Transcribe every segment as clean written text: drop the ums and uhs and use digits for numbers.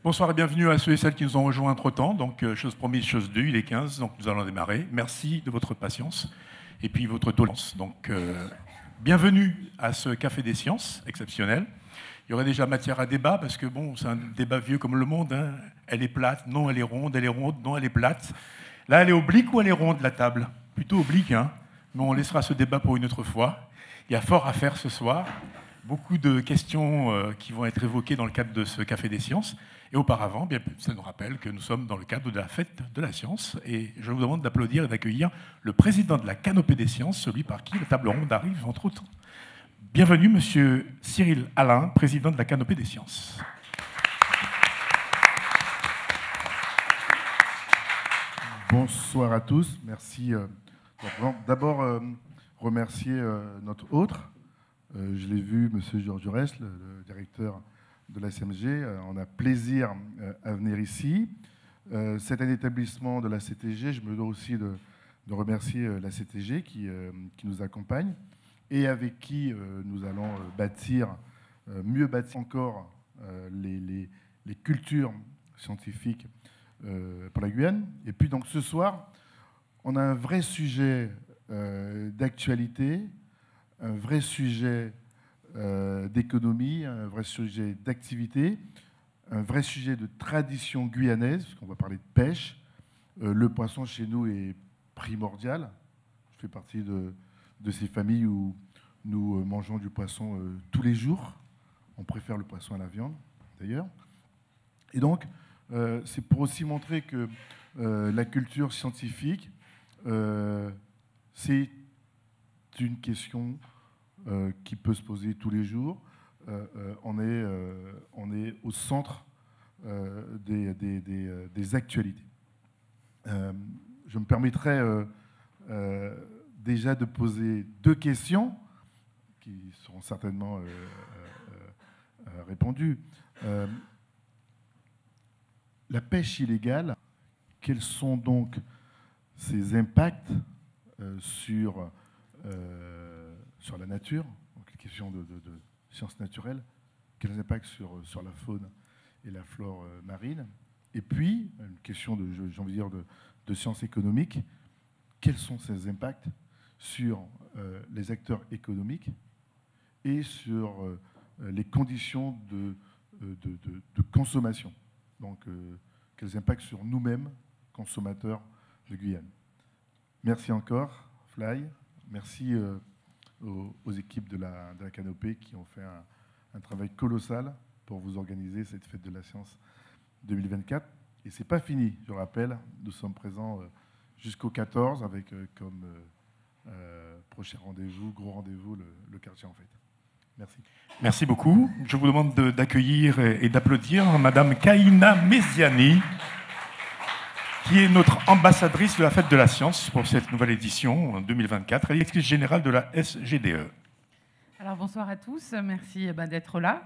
Bonsoir et bienvenue à ceux et celles qui nous ont rejoints entre-temps. Donc, chose promise, chose due, il est 15, donc nous allons démarrer. Merci de votre patience et puis votre tolérance. Donc, bienvenue à ce Café des Sciences exceptionnel. Il y aurait déjà matière à débat parce que, bon, c'est un débat vieux comme le monde. Hein. Elle est plate, non, elle est ronde, non, elle est plate. Là, elle est oblique ou elle est ronde, la table? Plutôt oblique, hein. Mais on laissera ce débat pour une autre fois. Il y a fort à faire ce soir. Beaucoup de questions qui vont être évoquées dans le cadre de ce Café des Sciences. Et auparavant, bien, ça nous rappelle que nous sommes dans le cadre de la fête de la science. Et je vous demande d'applaudir et d'accueillir le président de la Canopée des Sciences, celui par qui la table ronde arrive, entre autres. Bienvenue, monsieur Cyril Alain, président de la Canopée des Sciences. Bonsoir à tous. Merci. D'abord, remercier notre hôte. Je l'ai vu, monsieur Georges Jaurès, le directeur de la SMG. On a plaisir à venir ici. C'est un établissement de la CTG. Je me dois aussi de remercier la CTG qui nous accompagne et avec qui nous allons mieux bâtir encore les cultures scientifiques pour la Guyane. Et puis donc ce soir, on a un vrai sujet d'actualité, un vrai sujet d'économie, un vrai sujet d'activité, un vrai sujet de tradition guyanaise, parce qu'on va parler de pêche. Le poisson chez nous est primordial. Je fais partie de ces familles où nous mangeons du poisson tous les jours. On préfère le poisson à la viande, d'ailleurs. Et donc, c'est pour aussi montrer que la culture scientifique, c'est une question qui peut se poser tous les jours. On est au centre des actualités. Je me permettrai déjà de poser deux questions qui seront certainement répondues. La pêche illégale, quels sont donc ses impacts sur la nature, donc les questions de sciences naturelles, quels impacts sur la faune et la flore marine, et puis une question j'ai envie de dire de sciences économiques, quels sont ces impacts sur les acteurs économiques et sur les conditions de consommation. Donc, quels impacts sur nous-mêmes, consommateurs de Guyane. Merci encore, Fly. Merci aux équipes de la Canopée qui ont fait un travail colossal pour vous organiser cette fête de la science 2024. Et ce n'est pas fini, je rappelle. Nous sommes présents jusqu'au 14 avec comme prochain rendez-vous, gros rendez-vous, le quartier en fête. Merci. Merci beaucoup. Je vous demande d'accueillir et d'applaudir Madame Kaina Mesiani, qui est notre ambassadrice de la Fête de la Science pour cette nouvelle édition en 2024. Elle est directrice générale de la SGDE. Alors bonsoir à tous, merci d'être là,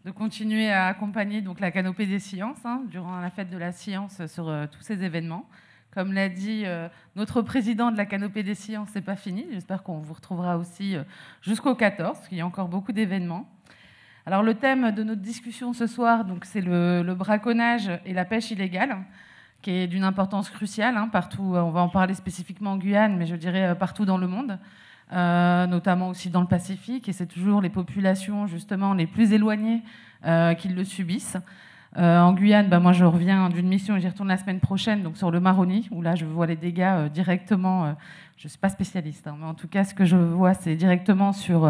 de continuer à accompagner donc, la Canopée des Sciences durant la Fête de la Science sur tous ces événements. Comme l'a dit notre président de la Canopée des Sciences, c'est pas fini. J'espère qu'on vous retrouvera aussi jusqu'au 14, parce qu'il y a encore beaucoup d'événements. Alors le thème de notre discussion ce soir, donc, c'est le braconnage et la pêche illégale, qui est d'une importance cruciale partout. On va en parler spécifiquement en Guyane, mais je dirais partout dans le monde, notamment aussi dans le Pacifique. Et c'est toujours les populations justement les plus éloignées qui le subissent. En Guyane, moi je reviens d'une mission et j'y retourne la semaine prochaine, donc sur le Maroni, où là je vois les dégâts directement. Je ne suis pas spécialiste, mais en tout cas ce que je vois c'est directement sur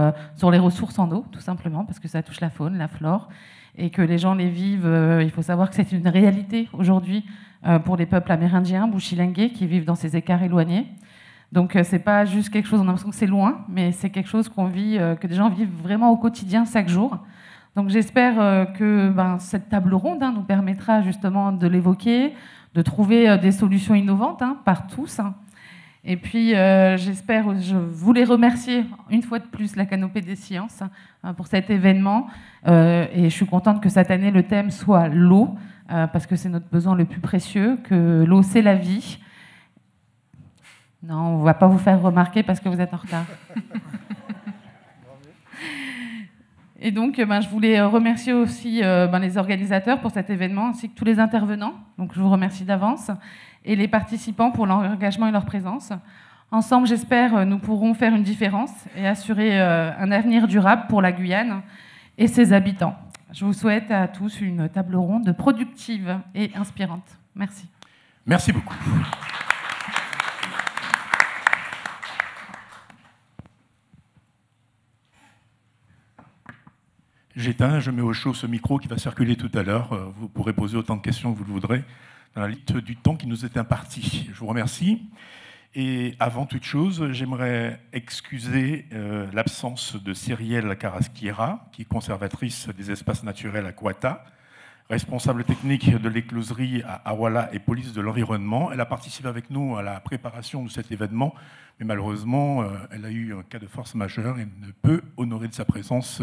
les ressources en eau, tout simplement, parce que ça touche la faune, la flore, et que les gens les vivent. Il faut savoir que c'est une réalité aujourd'hui pour les peuples amérindiens, Bushilingués, qui vivent dans ces écarts éloignés. Donc c'est pas juste quelque chose, on a l'impression que c'est loin, mais c'est quelque chose qu'on vit, que des gens vivent vraiment au quotidien, chaque jour. Donc j'espère que cette table ronde nous permettra justement de l'évoquer, de trouver des solutions innovantes par tous. Et puis je voulais remercier une fois de plus la Canopée des Sciences pour cet événement. Et je suis contente que cette année le thème soit l'eau, parce que c'est notre besoin le plus précieux, que l'eau c'est la vie. Non, on ne va pas vous faire remarquer parce que vous êtes en retard. Et donc, je voulais remercier aussi les organisateurs pour cet événement, ainsi que tous les intervenants. Donc, je vous remercie d'avance. Et les participants pour leur engagement et leur présence. Ensemble, j'espère, nous pourrons faire une différence et assurer un avenir durable pour la Guyane et ses habitants. Je vous souhaite à tous une table ronde productive et inspirante. Merci. Merci beaucoup. J'éteins, je mets au chaud ce micro qui va circuler tout à l'heure. Vous pourrez poser autant de questions que vous le voudrez dans la limite du temps qui nous est imparti. Je vous remercie. Et avant toute chose, j'aimerais excuser l'absence de Cyrielle Carasquiera, qui est conservatrice des espaces naturels à Kouata, responsable technique de l'écloserie à Awala et police de l'environnement. Elle a participé avec nous à la préparation de cet événement, mais malheureusement, elle a eu un cas de force majeure et ne peut honorer de sa présence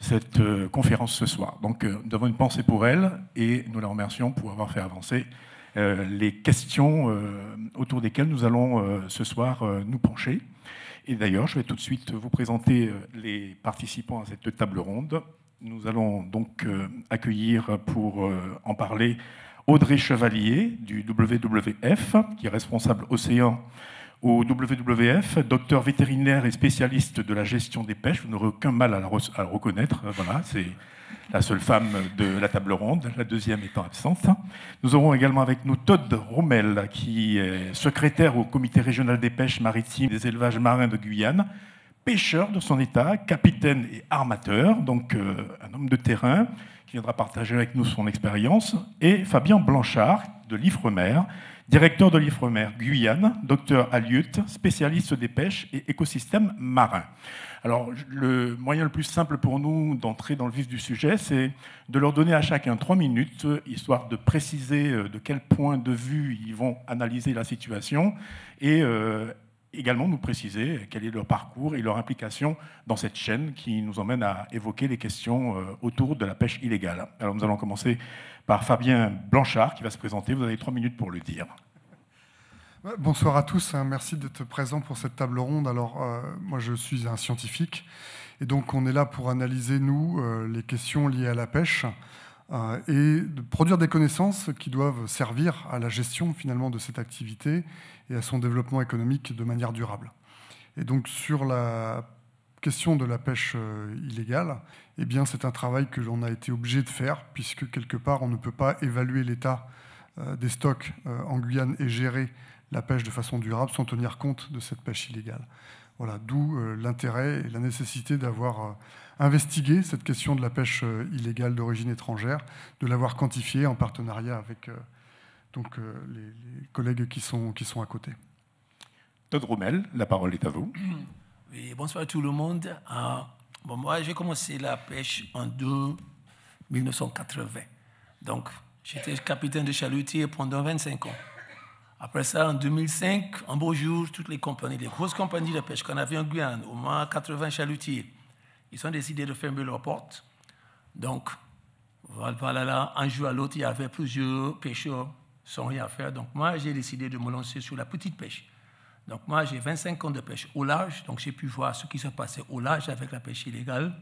cette conférence ce soir. Donc nous avons une pensée pour elle et nous la remercions pour avoir fait avancer les questions autour desquelles nous allons ce soir nous pencher. Et d'ailleurs, je vais tout de suite vous présenter les participants à cette table ronde. Nous allons donc accueillir pour en parler Audrey Chevalier du WWF, qui est responsable océan au WWF, docteur vétérinaire et spécialiste de la gestion des pêches. Vous n'aurez aucun mal à la reconnaître. Voilà, c'est la seule femme de la table ronde, la deuxième étant absente. Nous aurons également avec nous Todd Rommel, qui est secrétaire au comité régional des pêches maritimes et des élevages marins de Guyane, pêcheur de son état, capitaine et armateur, donc un homme de terrain qui viendra partager avec nous son expérience, et Fabien Blanchard de l'Ifremer, directeur de l'Ifremer Guyane, docteur à Lieutte, spécialiste des pêches et écosystèmes marins. Alors, le moyen le plus simple pour nous d'entrer dans le vif du sujet, c'est de leur donner à chacun 3 minutes, histoire de préciser de quel point de vue ils vont analyser la situation et également nous préciser quel est leur parcours et leur implication dans cette chaîne qui nous emmène à évoquer les questions autour de la pêche illégale. Alors, nous allons commencer par Fabien Blanchard qui va se présenter. Vous avez 3 minutes pour le dire. Bonsoir à tous, merci d'être présents pour cette table ronde. Alors, moi je suis un scientifique et donc on est là pour analyser, nous, les questions liées à la pêche et de produire des connaissances qui doivent servir à la gestion finalement de cette activité et à son développement économique de manière durable. Et donc sur la question de la pêche illégale, eh bien, c'est un travail que l'on a été obligé de faire puisque quelque part on ne peut pas évaluer l'état des stocks en Guyane et gérer la pêche de façon durable sans tenir compte de cette pêche illégale. Voilà, d'où l'intérêt et la nécessité d'avoir investigué cette question de la pêche illégale d'origine étrangère, de l'avoir quantifiée en partenariat avec les collègues qui sont à côté. Todd Rommel, la parole est à vous. Oui, bonsoir à tout le monde. Moi, j'ai commencé la pêche en 1980. Donc, j'étais capitaine de chalutier pendant 25 ans. Après ça, en 2005, un beau jour, toutes les compagnies, les grosses compagnies de pêche qu'on avait en Guyane, au moins 80 chalutiers, ils ont décidé de fermer leurs portes. Donc, voilà, là, un jour à l'autre, il y avait plusieurs pêcheurs sans rien faire. Donc, moi, j'ai décidé de me lancer sur la petite pêche. Donc, moi, j'ai 25 ans de pêche au large, donc j'ai pu voir ce qui se passait au large avec la pêche illégale.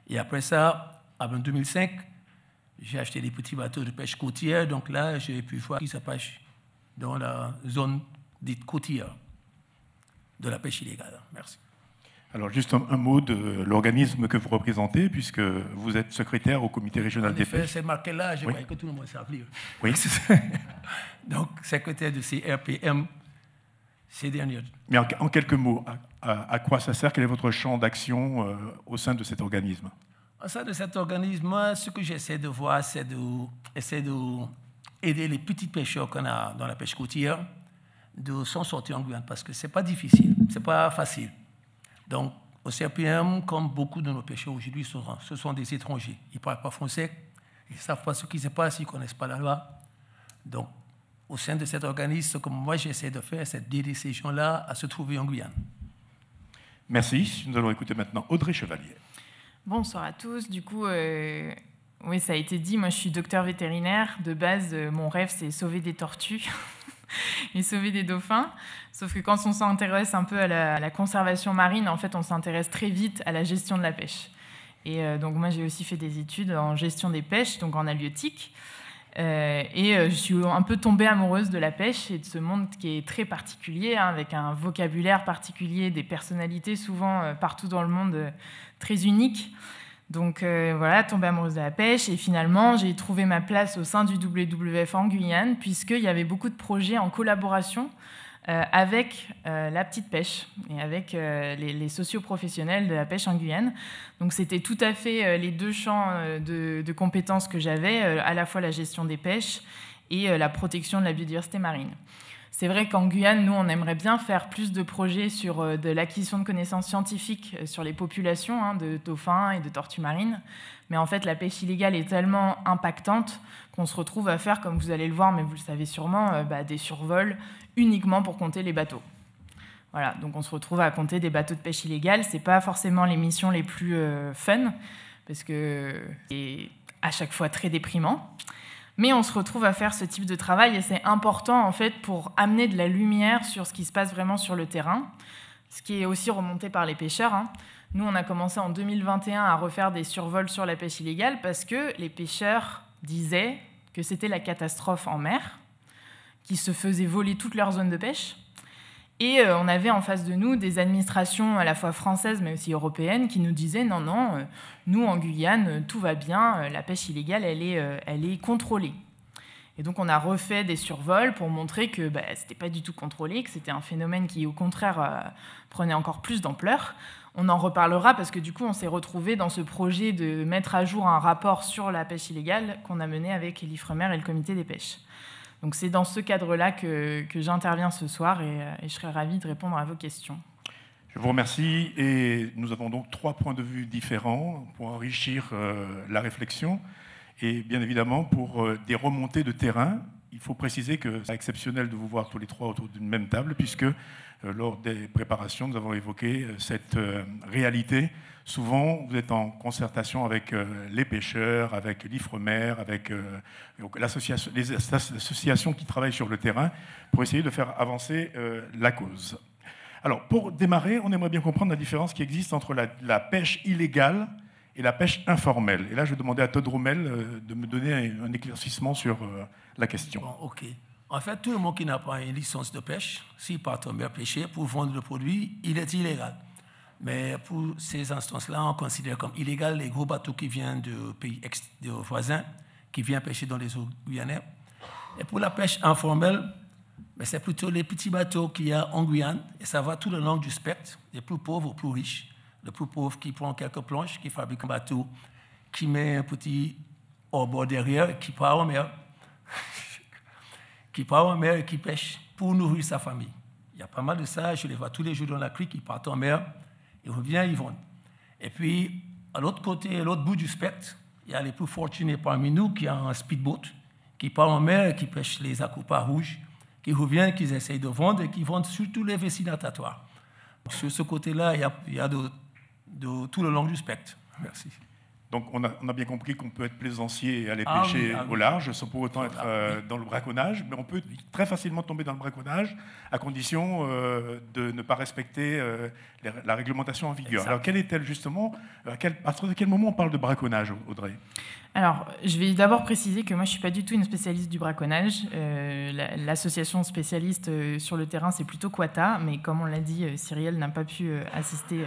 Et après ça, en 2005, j'ai acheté des petits bateaux de pêche côtière. Donc là, j'ai pu voir ce qui se passe dans la zone dite côtière de la pêche illégale. Merci. Alors, juste un mot de l'organisme que vous représentez, puisque vous êtes secrétaire au comité régional des pêches. C'est marqué là, je croyais que tout le monde savait lire. Oui. Donc, secrétaire de CRPM ces dernières. Mais en quelques mots, à quoi ça sert? Quel est votre champ d'action au sein de cet organisme? Au sein de cet organisme, moi, ce que j'essaie de voir, c'est d'aider les petits pêcheurs qu'on a dans la pêche côtière de s'en sortir en Guyane, parce que ce n'est pas difficile, ce n'est pas facile. Donc, au CRPM, comme beaucoup de nos pêcheurs aujourd'hui, ce sont des étrangers. Ils ne parlent pas français, ils ne savent pas ce qui se passe, ils ne connaissent pas la loi. Donc, au sein de cet organisme, ce que moi j'essaie de faire, c'est d'aider ces gens-là à se trouver en Guyane. Merci. Nous allons écouter maintenant Audrey Chevalier. Bonsoir à tous. Du coup, oui, ça a été dit, moi je suis docteur vétérinaire. De base, mon rêve, c'est sauver des tortues et sauver des dauphins. Sauf que quand on s'intéresse un peu à la conservation marine, en fait, on s'intéresse très vite à la gestion de la pêche. Et donc moi, j'ai aussi fait des études en gestion des pêches, donc en halieutique. Je suis un peu tombée amoureuse de la pêche et de ce monde qui est très particulier, hein, avec un vocabulaire particulier, des personnalités souvent partout dans le monde très uniques. Donc voilà, tombée amoureuse de la pêche. Et finalement, j'ai trouvé ma place au sein du WWF en Guyane, puisqu'il y avait beaucoup de projets en collaboration avec la petite pêche et avec les socioprofessionnels de la pêche en Guyane. Donc c'était tout à fait les deux champs de compétences que j'avais, à la fois la gestion des pêches et la protection de la biodiversité marine. C'est vrai qu'en Guyane, nous, on aimerait bien faire plus de projets sur de l'acquisition de connaissances scientifiques sur les populations, hein, de dauphins et de tortues marines. Mais en fait, la pêche illégale est tellement impactante qu'on se retrouve à faire, comme vous allez le voir, mais vous le savez sûrement, des survols uniquement pour compter les bateaux. Voilà, donc on se retrouve à compter des bateaux de pêche illégale. Ce n'est pas forcément les missions les plus fun, parce que c'est à chaque fois très déprimant. Mais on se retrouve à faire ce type de travail et c'est important en fait pour amener de la lumière sur ce qui se passe vraiment sur le terrain, ce qui est aussi remonté par les pêcheurs, hein. Nous, on a commencé en 2021 à refaire des survols sur la pêche illégale parce que les pêcheurs disaient que c'était la catastrophe en mer, qu'ils se faisaient voler toutes leurs zones de pêche. Et on avait en face de nous des administrations à la fois françaises mais aussi européennes qui nous disaient non, nous en Guyane, tout va bien, la pêche illégale, elle est contrôlée. Et donc on a refait des survols pour montrer que ce n'était pas du tout contrôlé, que c'était un phénomène qui au contraire prenait encore plus d'ampleur. On en reparlera parce que du coup on s'est retrouvé dans ce projet de mettre à jour un rapport sur la pêche illégale qu'on a mené avec l'IFREMER et le comité des pêches. Donc c'est dans ce cadre-là que j'interviens ce soir et je serai ravie de répondre à vos questions. Je vous remercie et nous avons donc 3 points de vue différents pour enrichir la réflexion et bien évidemment pour des remontées de terrain. Il faut préciser que c'est exceptionnel de vous voir tous les 3 autour d'une même table puisque lors des préparations, nous avons évoqué cette réalité. Souvent, vous êtes en concertation avec les pêcheurs, avec l'IFREMER, avec les associations qui travaillent sur le terrain pour essayer de faire avancer la cause. Alors, pour démarrer, on aimerait bien comprendre la différence qui existe entre la pêche illégale et la pêche informelle. Et là, je vais demander à Todd Rommel de me donner un éclaircissement sur la question. Bon, OK. En fait, tout le monde qui n'a pas une licence de pêche, s'il part en mer pêcher pour vendre le produit, il est illégal. Mais pour ces instances-là, on considère comme illégal les gros bateaux qui viennent de pays voisins, qui viennent pêcher dans les eaux guyanaises. Et pour la pêche informelle, c'est plutôt les petits bateaux qu'il y a en Guyane, et ça va tout le long du spectre, des plus pauvres aux plus riches. Le plus pauvre qui prend quelques planches, qui fabrique un bateau, qui met un petit hors-bord derrière, qui part en mer, et qui pêche pour nourrir sa famille. Il y a pas mal de ça, je les vois tous les jours dans la crique, ils partent en mer, ils reviennent, ils vendent. Et puis, à l'autre côté, à l'autre bout du spectre, il y a les plus fortunés parmi nous qui ont un speedboat, qui part en mer et qui pêchent les acoupas rouges, qui reviennent, qui essayent de vendre et qui vendent sur tous les vessies natatoires. Sur ce côté-là, il y a de tout le long du spectre. Merci. Donc on a bien compris qu'on peut être plaisancier et aller pêcher au large sans pour autant être dans le braconnage, mais on peut très facilement tomber dans le braconnage à condition de ne pas respecter la réglementation en vigueur. Exact. Alors quelle est-elle justement, à partir de quel moment on parle de braconnage, Audrey ? Alors, je vais d'abord préciser que moi, je ne suis pas du tout une spécialiste du braconnage. L'association spécialiste sur le terrain, c'est plutôt Quata, mais comme on l'a dit, Cyrielle n'a pas pu assister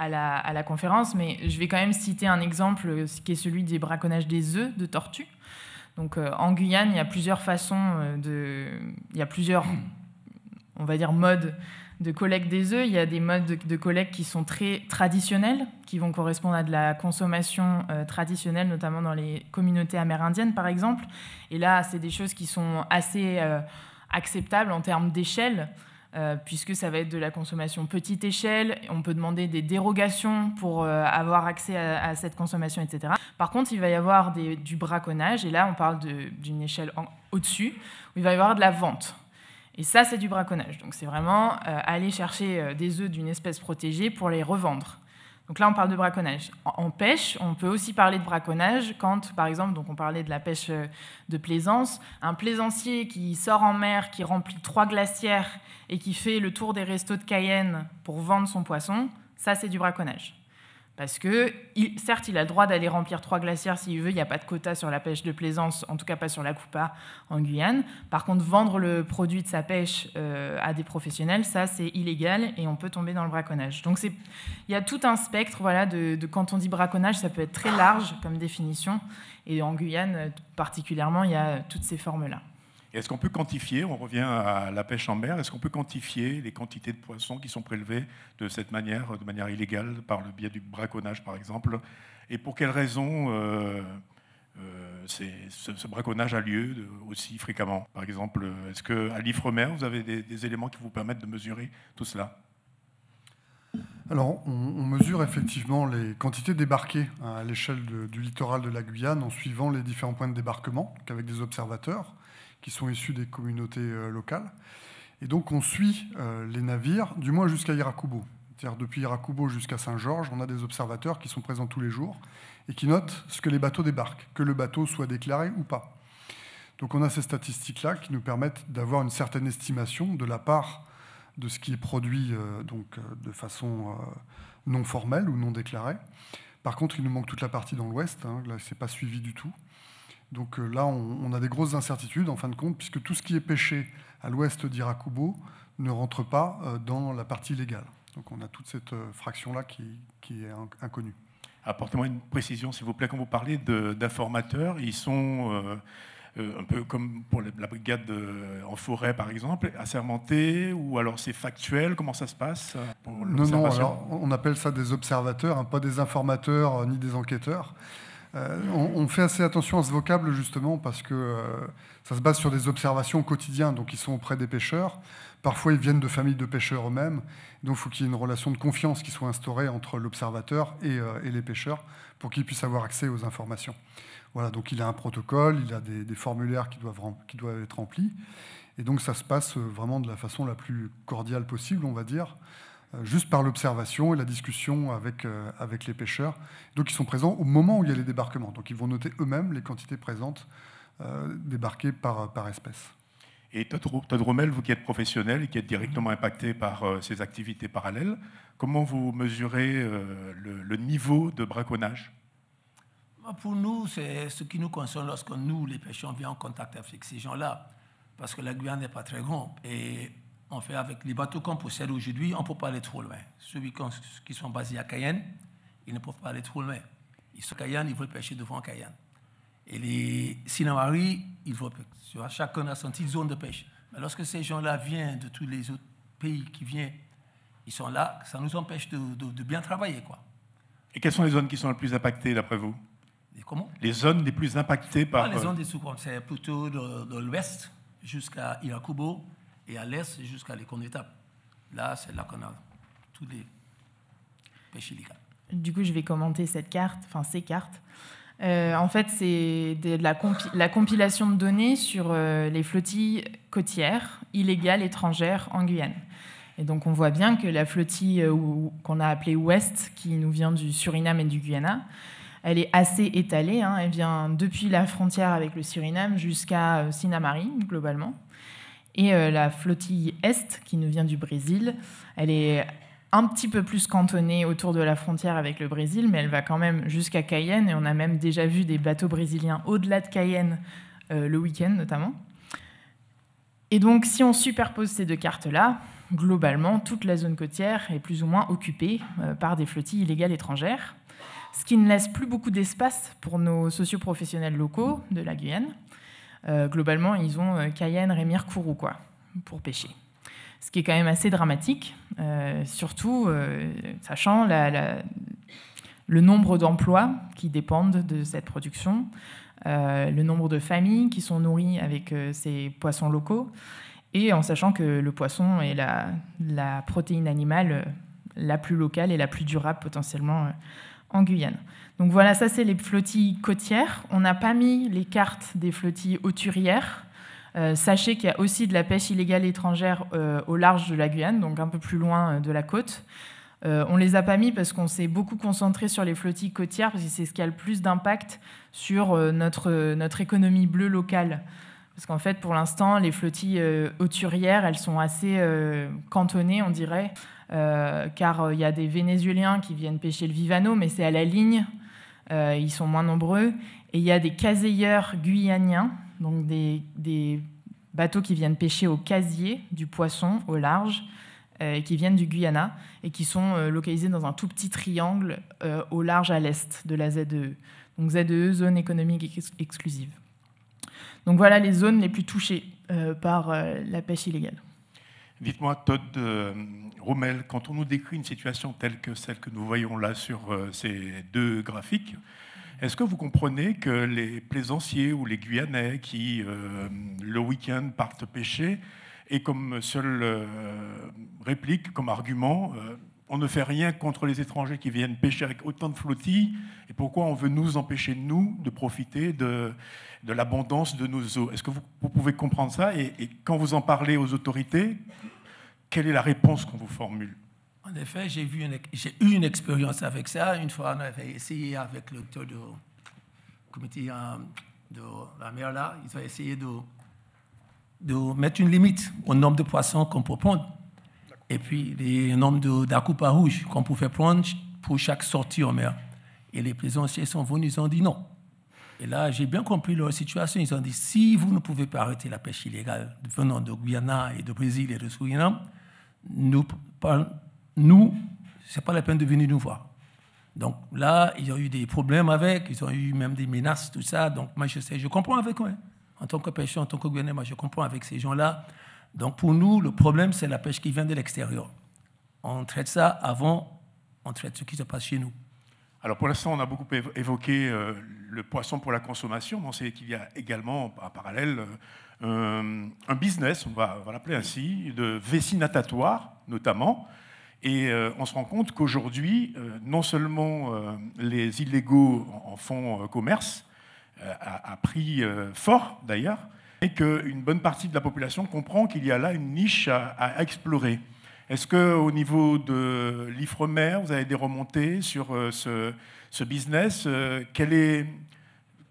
à la conférence, mais je vais quand même citer un exemple qui est celui des braconnages des œufs de tortues. Donc, en Guyane, il y a plusieurs façons il y a plusieurs, on va dire, modes de collecte des œufs. Il y a des modes de collecte qui sont très traditionnels, qui vont correspondre à de la consommation traditionnelle, notamment dans les communautés amérindiennes, par exemple. Et là, c'est des choses qui sont assez acceptables en termes d'échelle, puisque ça va être de la consommation petite échelle. On peut demander des dérogations pour avoir accès à cette consommation, etc. Par contre, il va y avoir du braconnage, et là, on parle d'une échelle au-dessus, où il va y avoir de la vente. Et ça, c'est du braconnage. Donc, c'est vraiment aller chercher des œufs d'une espèce protégée pour les revendre. Donc là, on parle de braconnage. En pêche, on peut aussi parler de braconnage quand, par exemple, donc on parlait de la pêche de plaisance, un plaisancier qui sort en mer, qui remplit 3 glacières et qui fait le tour des restos de Cayenne pour vendre son poisson, ça, c'est du braconnage. Parce que, certes, il a le droit d'aller remplir 3 glacières s'il veut, il n'y a pas de quota sur la pêche de plaisance, en tout cas pas sur la coupa en Guyane. Par contre, vendre le produit de sa pêche à des professionnels, ça c'est illégal et on peut tomber dans le braconnage. Donc il y a tout un spectre, voilà, de quand on dit braconnage, ça peut être très large comme définition. Et en Guyane, particulièrement, il y a toutes ces formes-là. Est-ce qu'on peut quantifier, on revient à la pêche en mer, est-ce qu'on peut quantifier les quantités de poissons qui sont prélevés de cette manière, de manière illégale, par le biais du braconnage par exemple? Et pour quelles raisons ce braconnage a lieu aussi fréquemment? Par exemple, est-ce qu'à l'Ifremer, vous avez des éléments qui vous permettent de mesurer tout cela? Alors, on mesure effectivement les quantités débarquées à l'échelle du littoral de la Guyane en suivant les différents points de débarquement, donc avec des observateurs qui sont issus des communautés locales. Et donc, on suit les navires, du moins jusqu'à Irakubo. C'est-à-dire, depuis Irakubo jusqu'à Saint-Georges, on a des observateurs qui sont présents tous les jours et qui notent ce que les bateaux débarquent, que le bateau soit déclaré ou pas. Donc, on a ces statistiques-là qui nous permettent d'avoir une certaine estimation de la part de ce qui est produit de façon non formelle ou non déclarée. Par contre, il nous manque toute la partie dans l'ouest. Là, ce n'est pas suivi du tout. Donc là, on a des grosses incertitudes, en fin de compte, puisque tout ce qui est pêché à l'ouest d'Irakubo ne rentre pas dans la partie légale. Donc on a toute cette fraction-là qui est inconnue. Apportez-moi une précision, s'il vous plaît. Quand vous parlez d'informateurs, ils sont un peu comme pour la brigade en forêt, par exemple, assermentés, ou alors c'est factuel? Comment ça se passe pour Non, alors on appelle ça des observateurs, pas des informateurs ni des enquêteurs. On fait assez attention à ce vocable justement parce que ça se base sur des observations au quotidien, donc ils sont auprès des pêcheurs. Parfois ils viennent de familles de pêcheurs eux-mêmes, donc il faut qu'il y ait une relation de confiance qui soit instaurée entre l'observateur et les pêcheurs pour qu'ils puissent avoir accès aux informations. Voilà, donc il a un protocole, il a des formulaires qui doivent être remplis, et donc ça se passe vraiment de la façon la plus cordiale possible, on va dire, juste par l'observation et la discussion avec les pêcheurs. Donc ils sont présents au moment où il y a les débarquements. Donc ils vont noter eux-mêmes les quantités présentes débarquées par espèce. Et Todd Rommel, vous qui êtes professionnel et qui êtes directement impacté par ces activités parallèles, comment vous mesurez le niveau de braconnage? Pour nous, c'est ce qui nous concerne lorsque nous, les pêcheurs, viennent en contact avec ces gens-là. Parce que la Guyane n'est pas très grande. Et on fait avec les bateaux qu'on possède aujourd'hui, on ne peut pas aller trop loin. Ceux qui sont basés à Cayenne, ils ne peuvent pas aller trop loin. Ils sont à Cayenne, ils veulent pêcher devant Cayenne. Et les Sinamari, ils veulent pêcher. Chacun a son petite zone de pêche. Mais lorsque ces gens-là viennent de tous les autres pays qui viennent, ils sont là, ça nous empêche de bien travailler, quoi. Et quelles sont les zones qui sont les plus impactées, d'après vous? Et comment? Les zones les plus impactées par... Les zones des sous-comptes, c'est plutôt de l'ouest jusqu'à Irakubo, et à l'est jusqu'à l'Éconne-Étape. Là, c'est là qu'on a tous les pêches illégales. Du coup, je vais commenter ces cartes. En fait, c'est la compilation de données sur les flottilles côtières, illégales, étrangères en Guyane. Et donc, on voit bien que la flottille qu'on a appelée Ouest, qui nous vient du Suriname et du Guyana, elle est assez étalée. Elle vient depuis la frontière avec le Suriname jusqu'à Sinamari, globalement. Et la flottille Est, qui nous vient du Brésil, elle est un petit peu plus cantonnée autour de la frontière avec le Brésil, mais elle va quand même jusqu'à Cayenne, et on a même déjà vu des bateaux brésiliens au-delà de Cayenne le week-end notamment. Et donc, si on superpose ces deux cartes-là, globalement, toute la zone côtière est plus ou moins occupée par des flottilles illégales étrangères, ce qui ne laisse plus beaucoup d'espace pour nos socioprofessionnels locaux de la Guyane. Globalement, ils ont Cayenne, Rémire, Kourou, pour pêcher. Ce qui est quand même assez dramatique, surtout sachant le nombre d'emplois qui dépendent de cette production, le nombre de familles qui sont nourries avec ces poissons locaux, et en sachant que le poisson est la protéine animale la plus locale et la plus durable potentiellement en Guyane. Donc voilà, ça c'est les flottilles côtières. On n'a pas mis les cartes des flottilles hauturières. Sachez qu'il y a aussi de la pêche illégale étrangère au large de la Guyane, donc un peu plus loin de la côte. On ne les a pas mis parce qu'on s'est beaucoup concentré sur les flottilles côtières, parce que c'est ce qui a le plus d'impact sur notre économie bleue locale. Parce qu'en fait, pour l'instant, les flottilles hauturières, elles sont assez cantonnées, on dirait, car il y a des Vénézuéliens qui viennent pêcher le Vivano, mais c'est à la ligne, ils sont moins nombreux. Et il y a des caseilleurs guyaniens, donc des bateaux qui viennent pêcher au casier du poisson au large, qui viennent du Guyana et qui sont localisés dans un tout petit triangle au large à l'est de la ZEE. Donc ZEE, zone économique exclusive. Donc voilà les zones les plus touchées par la pêche illégale. Dites-moi, Todd Rommel, quand on nous décrit une situation telle que celle que nous voyons là sur ces deux graphiques, est-ce que vous comprenez que les plaisanciers ou les Guyanais qui, le week-end, partent pêcher et comme seule réplique, comme argument, on ne fait rien contre les étrangers qui viennent pêcher avec autant de flottilles, et pourquoi on veut nous empêcher, nous, de profiter de l'abondance de nos eaux? Est-ce que vous pouvez comprendre ça? Et quand vous en parlez aux autorités, quelle est la réponse qu'on vous formule? En effet, j'ai eu une expérience avec ça. Une fois, on avait essayé avec le docteur du comité de la mer, là, ils ont essayé de mettre une limite au nombre de poissons qu'on peut prendre. Et puis, le nombre d'acoupas rouges qu'on pouvait prendre pour chaque sortie en mer. Et les plaisanciers sont venus, ils ont dit non. Et là, j'ai bien compris leur situation. Ils ont dit, si vous ne pouvez pas arrêter la pêche illégale venant de Guyana et de Brésil et de Suriname, nous, c'est pas la peine de venir nous voir. Donc là, ils ont eu des problèmes avec, ils ont eu même des menaces, tout ça. Donc moi, je comprends avec eux. En tant que pêcheur, en tant que Guyanais, moi, je comprends avec ces gens-là. Donc pour nous, le problème, c'est la pêche qui vient de l'extérieur. On traite ça avant, on traite ce qui se passe chez nous. Alors pour l'instant, on a beaucoup évoqué le poisson pour la consommation, mais on sait qu'il y a également, en parallèle, un business, on va l'appeler ainsi, de vessie natatoire, notamment. Et on se rend compte qu'aujourd'hui, non seulement les illégaux en font commerce, à prix fort d'ailleurs, et qu'une bonne partie de la population comprend qu'il y a là une niche à explorer. Est-ce qu'au niveau de l'Ifremer, vous avez des remontées sur ce business? Quel est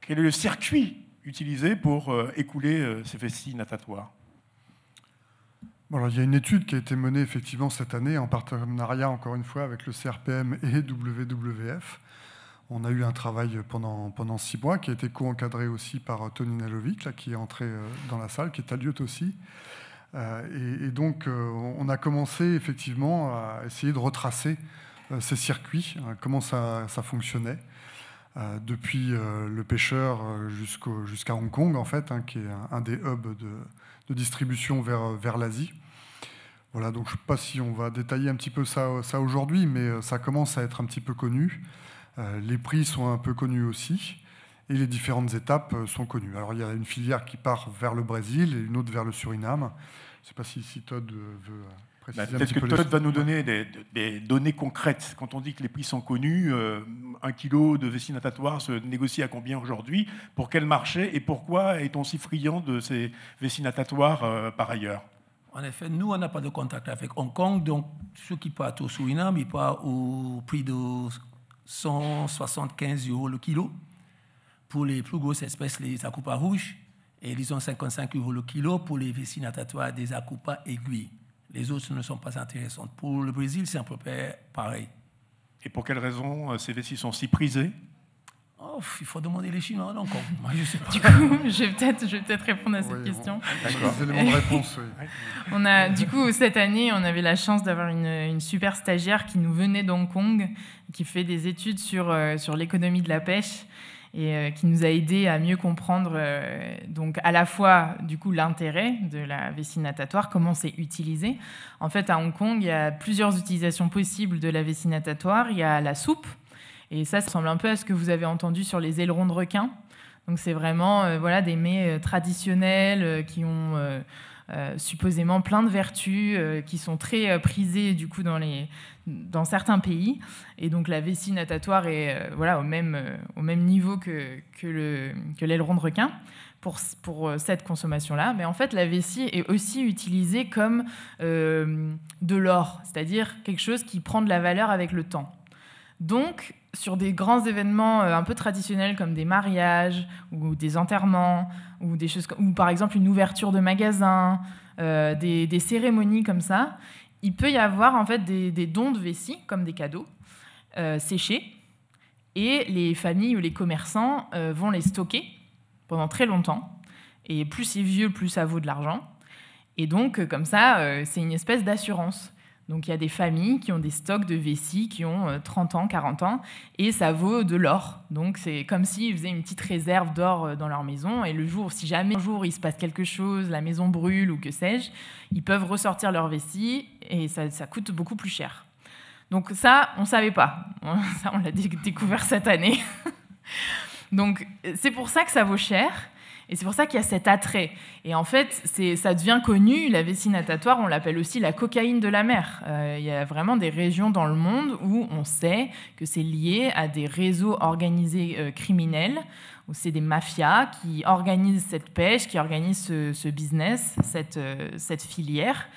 le circuit utilisé pour écouler ces vessies natatoires? Voilà, il y a une étude qui a été menée effectivement cette année en partenariat, encore une fois, avec le CRPM et WWF. On a eu un travail pendant 6 mois qui a été co-encadré aussi par Tony Nalovic, là, qui est entré dans la salle, qui est à Lyoto aussi. Et donc, on a commencé effectivement à essayer de retracer ces circuits, comment ça fonctionnait, depuis le pêcheur jusqu'à Hong Kong, en fait, qui est un des hubs de distribution vers l'Asie. Voilà, donc je ne sais pas si on va détailler un petit peu ça aujourd'hui, mais ça commence à être un petit peu connu. Les prix sont un peu connus aussi, et les différentes étapes sont connues. Alors il y a une filière qui part vers le Brésil et une autre vers le Suriname. Je ne sais pas si Todd veut préciser un petit peu. Peut-être que Todd va nous donner des données concrètes. Quand on dit que les prix sont connus, 1 kilo de vessie natatoire se négocie à combien aujourd'hui? Pour quel marché? Et pourquoi est-on si friand de ces vessies natatoires par ailleurs? En effet, nous, on n'a pas de contact avec Hong Kong. Donc, ceux qui partent au Suriname, ils partent au prix de 175 € le kilo. Pour les plus grosses espèces, les acoupas rouges, et ils ont 55 € le kilo pour les vessies natatoires des acoupas aiguilles. Les autres ne sont pas intéressantes. Pour le Brésil, c'est à peu près pareil. Et pour quelle raison ces vessies sont si prisées? Il faut demander les Chinois, donc moi, je sais pas. Du coup, je vais peut-être répondre à cette question. D'accord. Des éléments de réponse, oui. Du coup, cette année, on avait la chance d'avoir une super stagiaire qui nous venait d'Hong Kong, qui fait des études sur l'économie de la pêche et qui nous a aidé à mieux comprendre donc à la fois du coup l'intérêt de la vessie natatoire, comment c'est utilisé. En fait, à Hong Kong, il y a plusieurs utilisations possibles de la vessie natatoire. Il y a la soupe. Et ça ressemble un peu à ce que vous avez entendu sur les ailerons de requin. Donc c'est vraiment des mets traditionnels qui ont supposément plein de vertus, qui sont très prisés du coup dans certains pays. Et donc la vessie natatoire est au même niveau que l'aileron de requin pour cette consommation-là. Mais en fait, la vessie est aussi utilisée comme de l'or, c'est-à-dire quelque chose qui prend de la valeur avec le temps. Donc, sur des grands événements un peu traditionnels comme des mariages ou des enterrements ou des choses ou par exemple une ouverture de magasin, des cérémonies comme ça, il peut y avoir en fait des dons de vessie, comme des cadeaux, séchés, et les familles ou les commerçants vont les stocker pendant très longtemps. Et plus c'est vieux, plus ça vaut de l'argent. Et donc, comme ça, c'est une espèce d'assurance. Donc, il y a des familles qui ont des stocks de vessie qui ont 30 ans, 40 ans, et ça vaut de l'or. Donc, c'est comme s'ils faisaient une petite réserve d'or dans leur maison. Et le jour, si jamais un jour il se passe quelque chose, la maison brûle ou que sais-je, ils peuvent ressortir leur vessie et ça coûte beaucoup plus cher. Donc ça, on ne savait pas. Ça, on l'a découvert cette année. Donc, c'est pour ça que ça vaut cher. Et c'est pour ça qu'il y a cet attrait. Et en fait, ça devient connu, la vessie natatoire, on l'appelle aussi la cocaïne de la mer. Il y a vraiment des régions dans le monde où on sait que c'est lié à des réseaux organisés criminels, où c'est des mafias qui organisent cette pêche, qui organisent ce business, cette filière.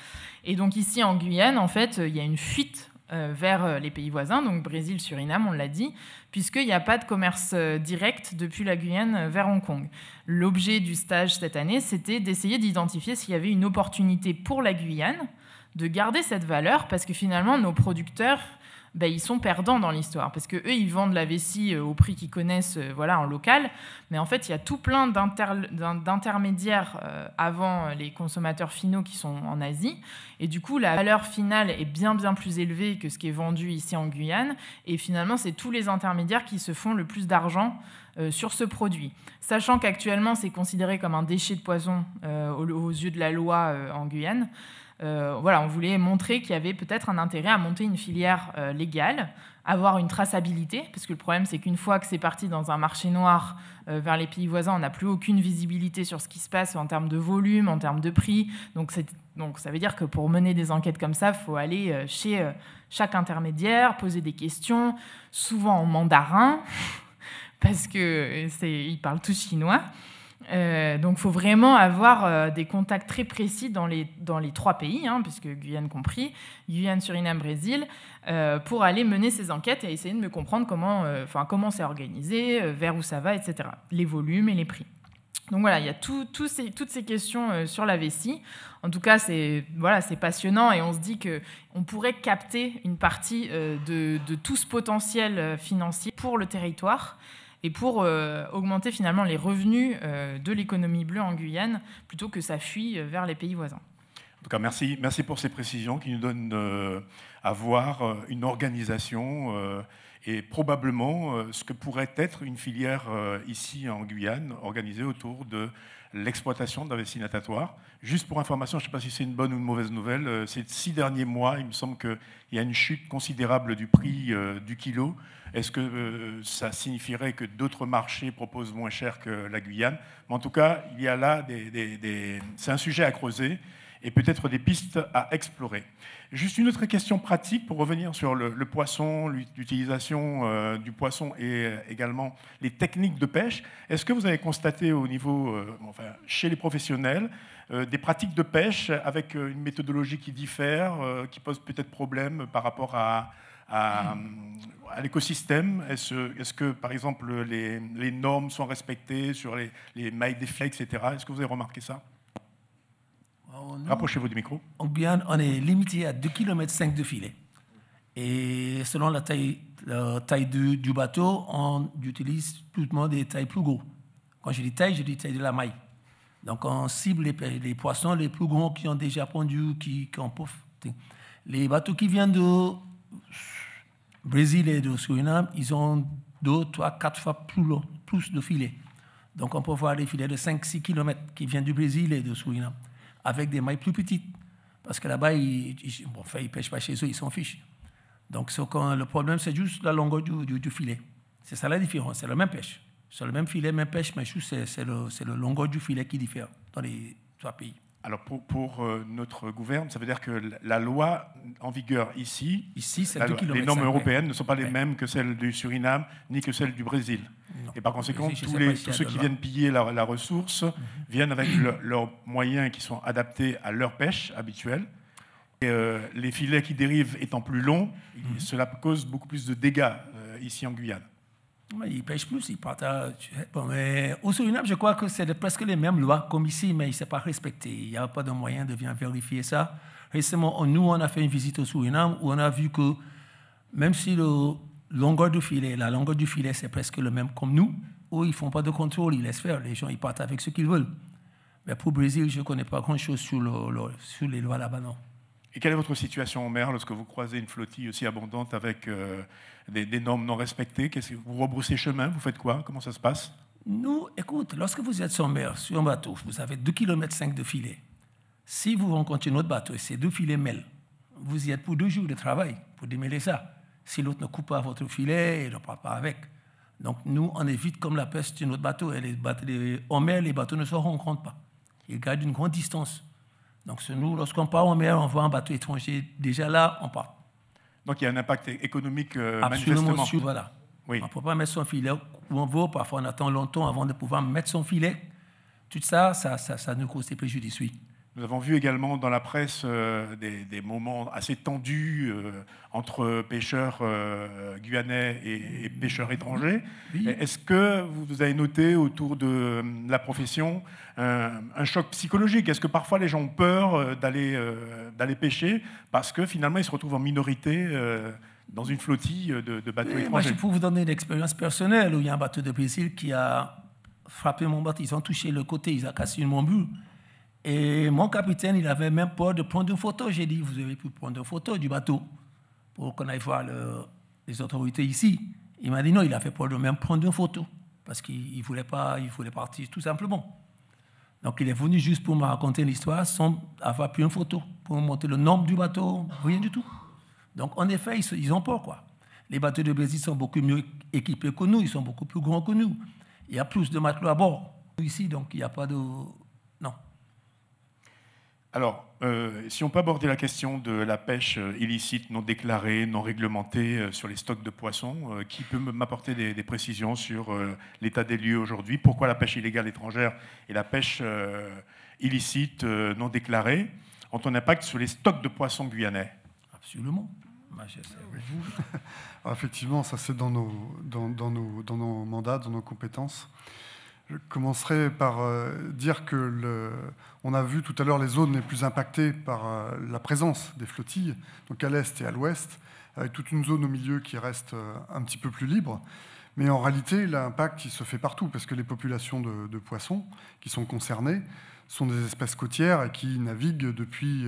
Et donc ici, en Guyane, en fait, il y a une fuite vers les pays voisins, donc Brésil, Suriname, on l'a dit, puisqu'il n'y a pas de commerce direct depuis la Guyane vers Hong Kong. L'objet du stage cette année, c'était d'essayer d'identifier s'il y avait une opportunité pour la Guyane de garder cette valeur, parce que finalement, nos producteurs, ils sont perdants dans l'histoire, parce qu'eux, ils vendent la vessie au prix qu'ils connaissent en local, mais en fait, il y a tout plein d'intermédiaires avant les consommateurs finaux qui sont en Asie, et du coup, la valeur finale est bien plus élevée que ce qui est vendu ici en Guyane, et finalement, c'est tous les intermédiaires qui se font le plus d'argent sur ce produit. Sachant qu'actuellement, c'est considéré comme un déchet de poisson aux yeux de la loi en Guyane, on voulait montrer qu'il y avait peut-être un intérêt à monter une filière légale, avoir une traçabilité, parce que le problème, c'est qu'une fois que c'est parti dans un marché noir vers les pays voisins, on n'a plus aucune visibilité sur ce qui se passe en termes de volume, en termes de prix. Donc ça veut dire que pour mener des enquêtes comme ça, il faut aller chez chaque intermédiaire, poser des questions, souvent en mandarin, parce qu'ils parlent tous chinois. Donc, il faut vraiment avoir des contacts très précis dans les 3 pays, puisque Guyane compris, Guyane, Suriname, Brésil, pour aller mener ces enquêtes et essayer de me comprendre comment c'est organisé, vers où ça va, etc. Les volumes et les prix. Donc voilà, il y a toutes ces questions sur la vessie. En tout cas, c'est passionnant et on se dit qu'on pourrait capter une partie de tout ce potentiel financier pour le territoire et pour augmenter finalement les revenus de l'économie bleue en Guyane, plutôt que ça fuit vers les pays voisins. En tout cas, merci pour ces précisions qui nous donnent à voir une organisation et probablement ce que pourrait être une filière ici en Guyane, organisée autour de l'exploitation de la vessie natatoire. Juste pour information, je ne sais pas si c'est une bonne ou une mauvaise nouvelle, ces 6 derniers mois, il me semble qu'il y a une chute considérable du prix du kilo. Est-ce que ça signifierait que d'autres marchés proposent moins cher que la Guyane? Mais en tout cas, il y a là c'est un sujet à creuser et peut-être des pistes à explorer. Juste une autre question pratique pour revenir sur le poisson, l'utilisation du poisson et également les techniques de pêche. Est-ce que vous avez constaté au niveau, chez les professionnels, des pratiques de pêche avec une méthodologie qui diffère, qui pose peut-être problème par rapport à l'écosystème? Est-ce que, par exemple, les normes sont respectées sur les mailles des filets, etc. Est-ce que vous avez remarqué ça? Rapprochez-vous du micro. En Guyane, on est limité à 2,5 km de filet. Et selon la taille du bateau, on utilise plutôt des tailles plus gros. Quand je dis taille de la maille. Donc on cible les poissons les plus gros qui ont déjà pondu, qui ont pouf. Les bateaux qui viennent de Brésil et de Suriname, ils ont 2, 3, 4 fois plus de filets. Donc on peut voir des filets de 5-6 km qui viennent du Brésil et de Suriname, avec des mailles plus petites. Parce que là-bas, ils ne pêchent pas chez eux, ils s'en fichent. Donc le problème, c'est juste la longueur du filet. C'est ça la différence, c'est la même pêche. C'est le même filet, même pêche, mais juste c'est le longueur du filet qui diffère dans les 3 pays. Alors pour notre gouvernement, ça veut dire que la loi en vigueur ici c'est les normes européennes ne sont pas les mêmes que celles du Suriname ni que celles du Brésil. Non. Et par conséquent, tous ceux qui viennent piller la ressource viennent avec leurs moyens qui sont adaptés à leur pêche habituelle. Et les filets qui dérivent étant plus longs, cela cause beaucoup plus de dégâts ici en Guyane. Ils pêchent plus, ils partagent. Bon, mais au Suriname, je crois que c'est presque les mêmes lois comme ici, mais il ne s'est pas respecté. Il n'y a pas de moyen de venir vérifier ça. Récemment, nous, on a fait une visite au Suriname où on a vu que même si la longueur du filet, c'est presque le même comme nous, où ils ne font pas de contrôle, ils laissent faire. Les gens, ils partent avec ce qu'ils veulent. Mais pour le Brésil, je ne connais pas grand-chose sur les lois là-bas, non. Et quelle est votre situation en mer lorsque vous croisez une flottille aussi abondante avec des normes non respectées? Vous rebroussez chemin? Vous faites quoi? Comment ça se passe? Nous, écoute, lorsque vous êtes sur mer, sur un bateau, vous avez 2,5 km de filet. Si vous rencontrez notre bateau et ces 2 filets mêlent, vous y êtes pour 2 jours de travail pour démêler ça. Si l'autre ne coupe pas votre filet, il ne part pas avec. Donc nous, on évite comme la peste sur notre bateau. En mer, les bateaux ne se rencontrent pas. Ils gardent une grande distance. Donc nous, lorsqu'on part en mer, on voit un bateau étranger. Déjà là, on part. Donc il y a un impact économique absolument manifestement. Sûr, voilà. Oui. On ne peut pas mettre son filet où on veut. Parfois, on attend longtemps avant de pouvoir mettre son filet. Tout ça nous cause des préjudices, oui. Nous avons vu également dans la presse des moments assez tendus entre pêcheurs guyanais et pêcheurs étrangers. Oui. Est-ce que vous avez noté autour de la profession un choc psychologique? Est-ce que parfois les gens ont peur d'aller pêcher parce que finalement ils se retrouvent en minorité dans une flottille de bateaux étrangers? Moi, je peux vous donner une expérience personnelle où il y a un bateau de Brésil qui a frappé mon bateau. Ils ont touché le côté, ils ont cassé mon but. Et mon capitaine, il avait même peur de prendre une photo. J'ai dit, vous avez pu prendre une photo du bateau pour qu'on aille voir les autorités ici. Il m'a dit non, il avait peur de même prendre une photo parce qu'il voulait partir tout simplement. Donc il est venu juste pour me raconter l'histoire sans avoir pris une photo, pour me montrer le nombre du bateau, rien du tout. Donc en effet, ils ont peur, quoi. Les bateaux de Brésil sont beaucoup mieux équipés que nous, ils sont beaucoup plus grands que nous. Il y a plus de matelots à bord ici, donc il n'y a pas de... Non. Alors, si on peut aborder la question de la pêche illicite, non déclarée, non réglementée sur les stocks de poissons, qui peut m'apporter des précisions sur l'état des lieux aujourd'hui? Pourquoi la pêche illégale étrangère et la pêche illicite non déclarée ont un impact sur les stocks de poissons guyanais? Absolument. Alors, effectivement, ça c'est dans nos mandats, dans nos compétences. Je commencerai par dire que on a vu tout à l'heure les zones les plus impactées par la présence des flottilles, donc à l'est et à l'ouest, avec toute une zone au milieu qui reste un petit peu plus libre. Mais en réalité, l'impact il se fait partout, parce que les populations de poissons qui sont concernées sont des espèces côtières et qui naviguent depuis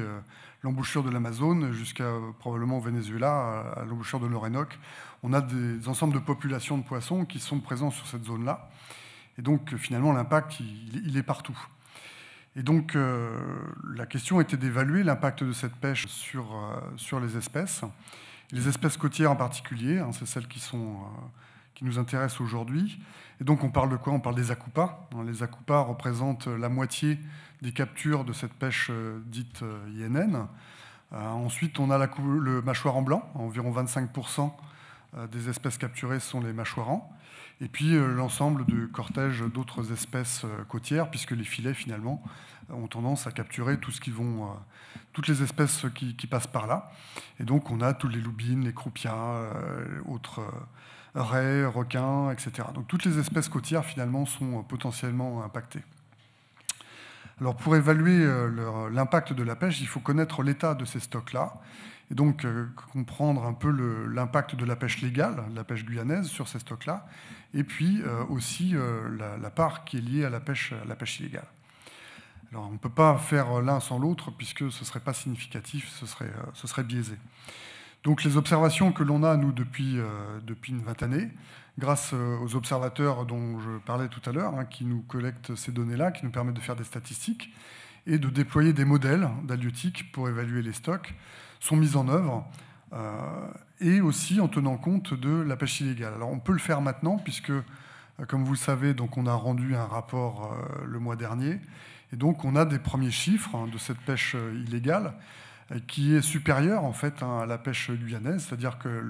l'embouchure de l'Amazone jusqu'à probablement au Venezuela, à l'embouchure de l'Orénoque. On a des ensembles de populations de poissons qui sont présents sur cette zone-là. Et donc, finalement, l'impact, il est partout. Et donc, la question était d'évaluer l'impact de cette pêche sur les espèces. Les espèces côtières en particulier, hein, c'est celles qui nous intéressent aujourd'hui. Et donc, on parle de quoi? On parle des akupas. Les akupas représentent la moitié des captures de cette pêche dite INN. Ensuite, on a le mâchoire en blanc. Environ 25% des espèces capturées sont les mâchoirants. Et puis l'ensemble du cortège d'autres espèces côtières, puisque les filets, finalement, ont tendance à capturer toutes les espèces qui passent par là. Et donc, on a toutes les loubines, les croupias, autres raies, requins, etc. Donc, toutes les espèces côtières, finalement, sont potentiellement impactées. Alors, pour évaluer l'impact de la pêche, il faut connaître l'état de ces stocks-là. Et donc, comprendre un peu l'impact de la pêche légale, la pêche guyanaise, sur ces stocks-là, et puis aussi la part qui est liée à la pêche illégale. Alors, on ne peut pas faire l'un sans l'autre, puisque ce ne serait pas significatif, ce serait biaisé. Donc, les observations que l'on a, nous, depuis une vingtaine d'années, grâce aux observateurs dont je parlais tout à l'heure, hein, qui nous collectent ces données-là, qui nous permettent de faire des statistiques, et de déployer des modèles d'halieutique pour évaluer les stocks, sont mises en œuvre, et aussi en tenant compte de la pêche illégale. Alors on peut le faire maintenant, puisque, comme vous le savez, donc on a rendu un rapport le mois dernier, et donc on a des premiers chiffres de cette pêche illégale, qui est supérieure en fait à la pêche guyanaise, c'est-à-dire que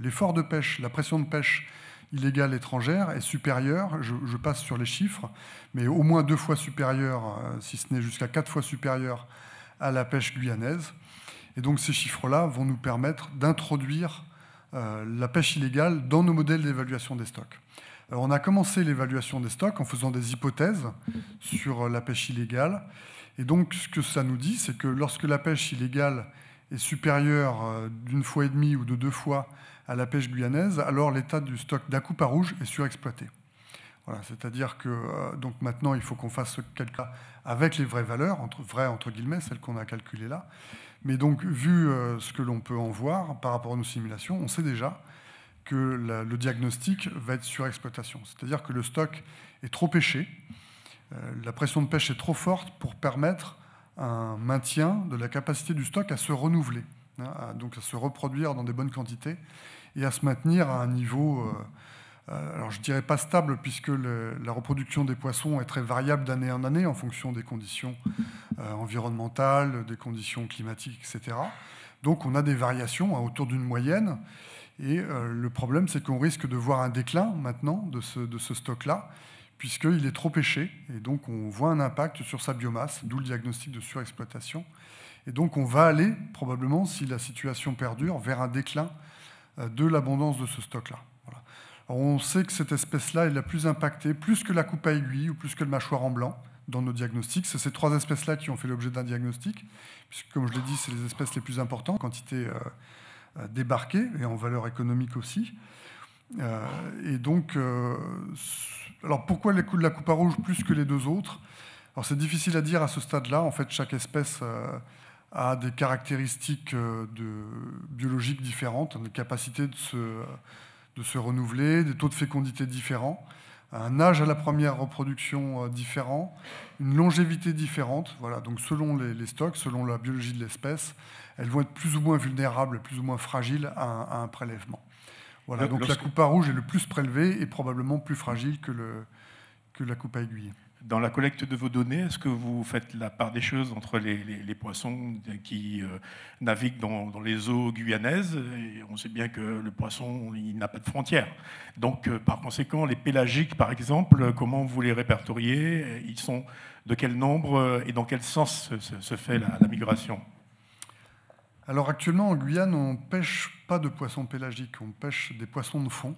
l'effort de pêche, la pression de pêche illégale étrangère est supérieure, je passe sur les chiffres, mais au moins 2 fois supérieure, si ce n'est jusqu'à 4 fois supérieure à la pêche guyanaise. Et donc ces chiffres-là vont nous permettre d'introduire la pêche illégale dans nos modèles d'évaluation des stocks. Alors, on a commencé l'évaluation des stocks en faisant des hypothèses sur la pêche illégale. Et donc, ce que ça nous dit, c'est que lorsque la pêche illégale est supérieure d'une fois et demie ou de 2 fois à la pêche guyanaise, alors l'état du stock d'Akupa rouge est surexploité. Voilà, c'est-à-dire que donc maintenant, il faut qu'on fasse ce calcul avec les vraies valeurs, vraies entre guillemets, celles qu'on a calculées là. Mais donc, vu ce que l'on peut en voir par rapport à nos simulations, on sait déjà que le diagnostic va être surexploitation. C'est-à-dire que le stock est trop pêché, la pression de pêche est trop forte pour permettre un maintien de la capacité du stock à se renouveler, donc à se reproduire dans des bonnes quantités et à se maintenir à un niveau, alors je ne dirais pas stable, puisque la reproduction des poissons est très variable d'année en année en fonction des conditions environnementales, des conditions climatiques, etc. Donc on a des variations autour d'une moyenne, et le problème c'est qu'on risque de voir un déclin maintenant de ce stock-là, puisqu'il est trop pêché, et donc on voit un impact sur sa biomasse, d'où le diagnostic de surexploitation. Et donc on va aller, probablement, si la situation perdure, vers un déclin de l'abondance de ce stock-là. Voilà. Alors on sait que cette espèce-là est la plus impactée, plus que l'Akupa aiguille ou plus que le mâchoire en blanc, dans nos diagnostics. C'est ces 3 espèces-là qui ont fait l'objet d'un diagnostic, puisque, comme je l'ai dit, c'est les espèces les plus importantes, quantité débarquée, et en valeur économique aussi. Et donc, alors pourquoi les coups de l'Akupa rouge plus que les 2 autres? Alors c'est difficile à dire à ce stade-là. En fait, chaque espèce a des caractéristiques biologiques différentes, des capacités de se renouveler, des taux de fécondité différents, un âge à la première reproduction différent, une longévité différente. Voilà, donc selon les stocks, selon la biologie de l'espèce, elles vont être plus ou moins vulnérables, plus ou moins fragiles à un prélèvement. Voilà, donc l'Akupa rouge est le plus prélevé et probablement plus fragile que l'Akupa aiguille. Dans la collecte de vos données, est-ce que vous faites la part des choses entre les poissons qui naviguent dans les eaux guyanaises? Et on sait bien que le poisson, il n'a pas de frontières. Donc, par conséquent, les pélagiques, par exemple, comment vous les répertoriez? Ils sont de quel nombre et dans quel sens se fait la migration? Alors actuellement, en Guyane, on ne pêche pas de poissons pélagiques, on pêche des poissons de fond.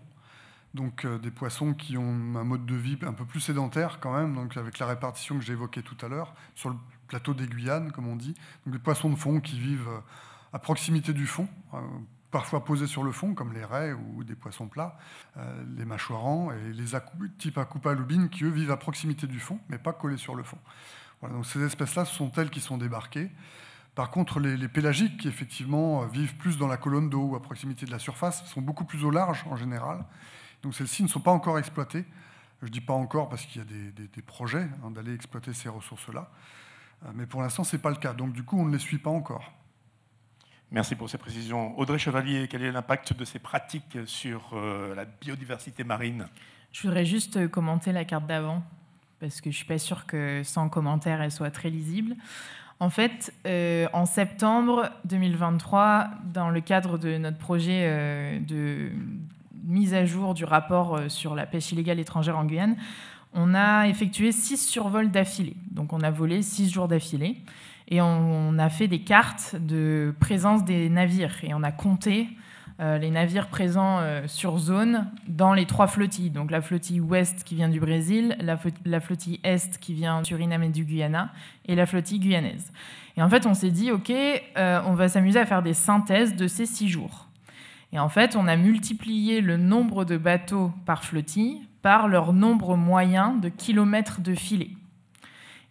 Donc des poissons qui ont un mode de vie un peu plus sédentaire quand même, donc avec la répartition que j'ai évoquée tout à l'heure, sur le plateau des Guyanes, comme on dit. Donc des poissons de fond qui vivent à proximité du fond, parfois posés sur le fond, comme les raies ou des poissons plats, les mâchoirants et les type Akupa lubine, qui eux vivent à proximité du fond, mais pas collés sur le fond. Voilà, donc ces espèces-là, ce sont elles qui sont débarquées. Par contre, les pélagiques, qui effectivement vivent plus dans la colonne d'eau ou à proximité de la surface, sont beaucoup plus au large en général. Donc celles-ci ne sont pas encore exploitées. Je ne dis pas encore parce qu'il y a des projets d'aller exploiter ces ressources-là. Mais pour l'instant, ce n'est pas le cas. Donc du coup, on ne les suit pas encore. Merci pour ces précisions. Audrey Chevalier, quel est l'impact de ces pratiques sur la biodiversité marine? Je voudrais juste commenter la carte d'avant, parce que je ne suis pas sûre que sans commentaire, elle soit très lisible. En fait, en septembre 2023, dans le cadre de notre projet de mise à jour du rapport sur la pêche illégale étrangère en Guyane, on a effectué 6 survols d'affilée. Donc on a volé 6 jours d'affilée et on a fait des cartes de présence des navires et on a compté les navires présents sur zone dans les 3 flottilles. Donc la flottille ouest qui vient du Brésil, la flottille est qui vient du Suriname et du Guyana et la flottille guyanaise. Et en fait, on s'est dit, OK, on va s'amuser à faire des synthèses de ces 6 jours. Et en fait, on a multiplié le nombre de bateaux par flottille par leur nombre moyen de kilomètres de filet.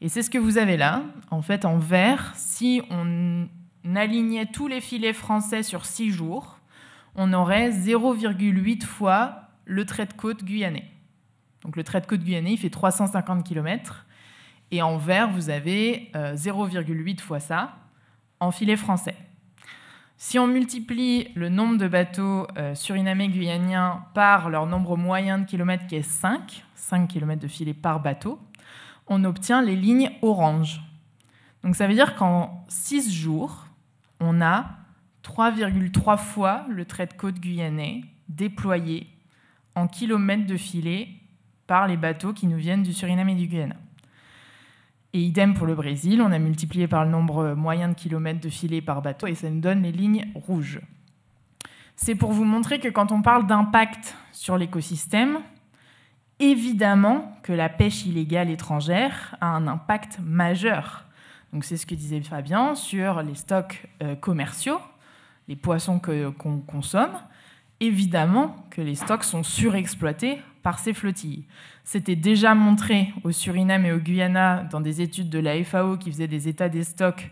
Et c'est ce que vous avez là. En fait, en vert, si on alignait tous les filets français sur 6 jours, on aurait 0,8 fois le trait de côte guyanais. Donc le trait de côte guyanais, il fait 350 km. Et en vert, vous avez 0,8 fois ça en filet français. Si on multiplie le nombre de bateaux surinamais guyaniens par leur nombre moyen de kilomètres, qui est 5 km de filet par bateau, on obtient les lignes orange. Donc ça veut dire qu'en 6 jours, on a 3,3 fois le trait de côte guyanais déployé en kilomètres de filet par les bateaux qui nous viennent du Suriname et du Guyana. Et idem pour le Brésil, on a multiplié par le nombre moyen de kilomètres de filet par bateau et ça nous donne les lignes rouges. C'est pour vous montrer que quand on parle d'impact sur l'écosystème, évidemment que la pêche illégale étrangère a un impact majeur. Donc c'est ce que disait Fabien sur les stocks commerciaux, les poissons qu'on consomme. Évidemment que les stocks sont surexploités par ces flottilles. C'était déjà montré au Suriname et au Guyana dans des études de la FAO qui faisaient des états des stocks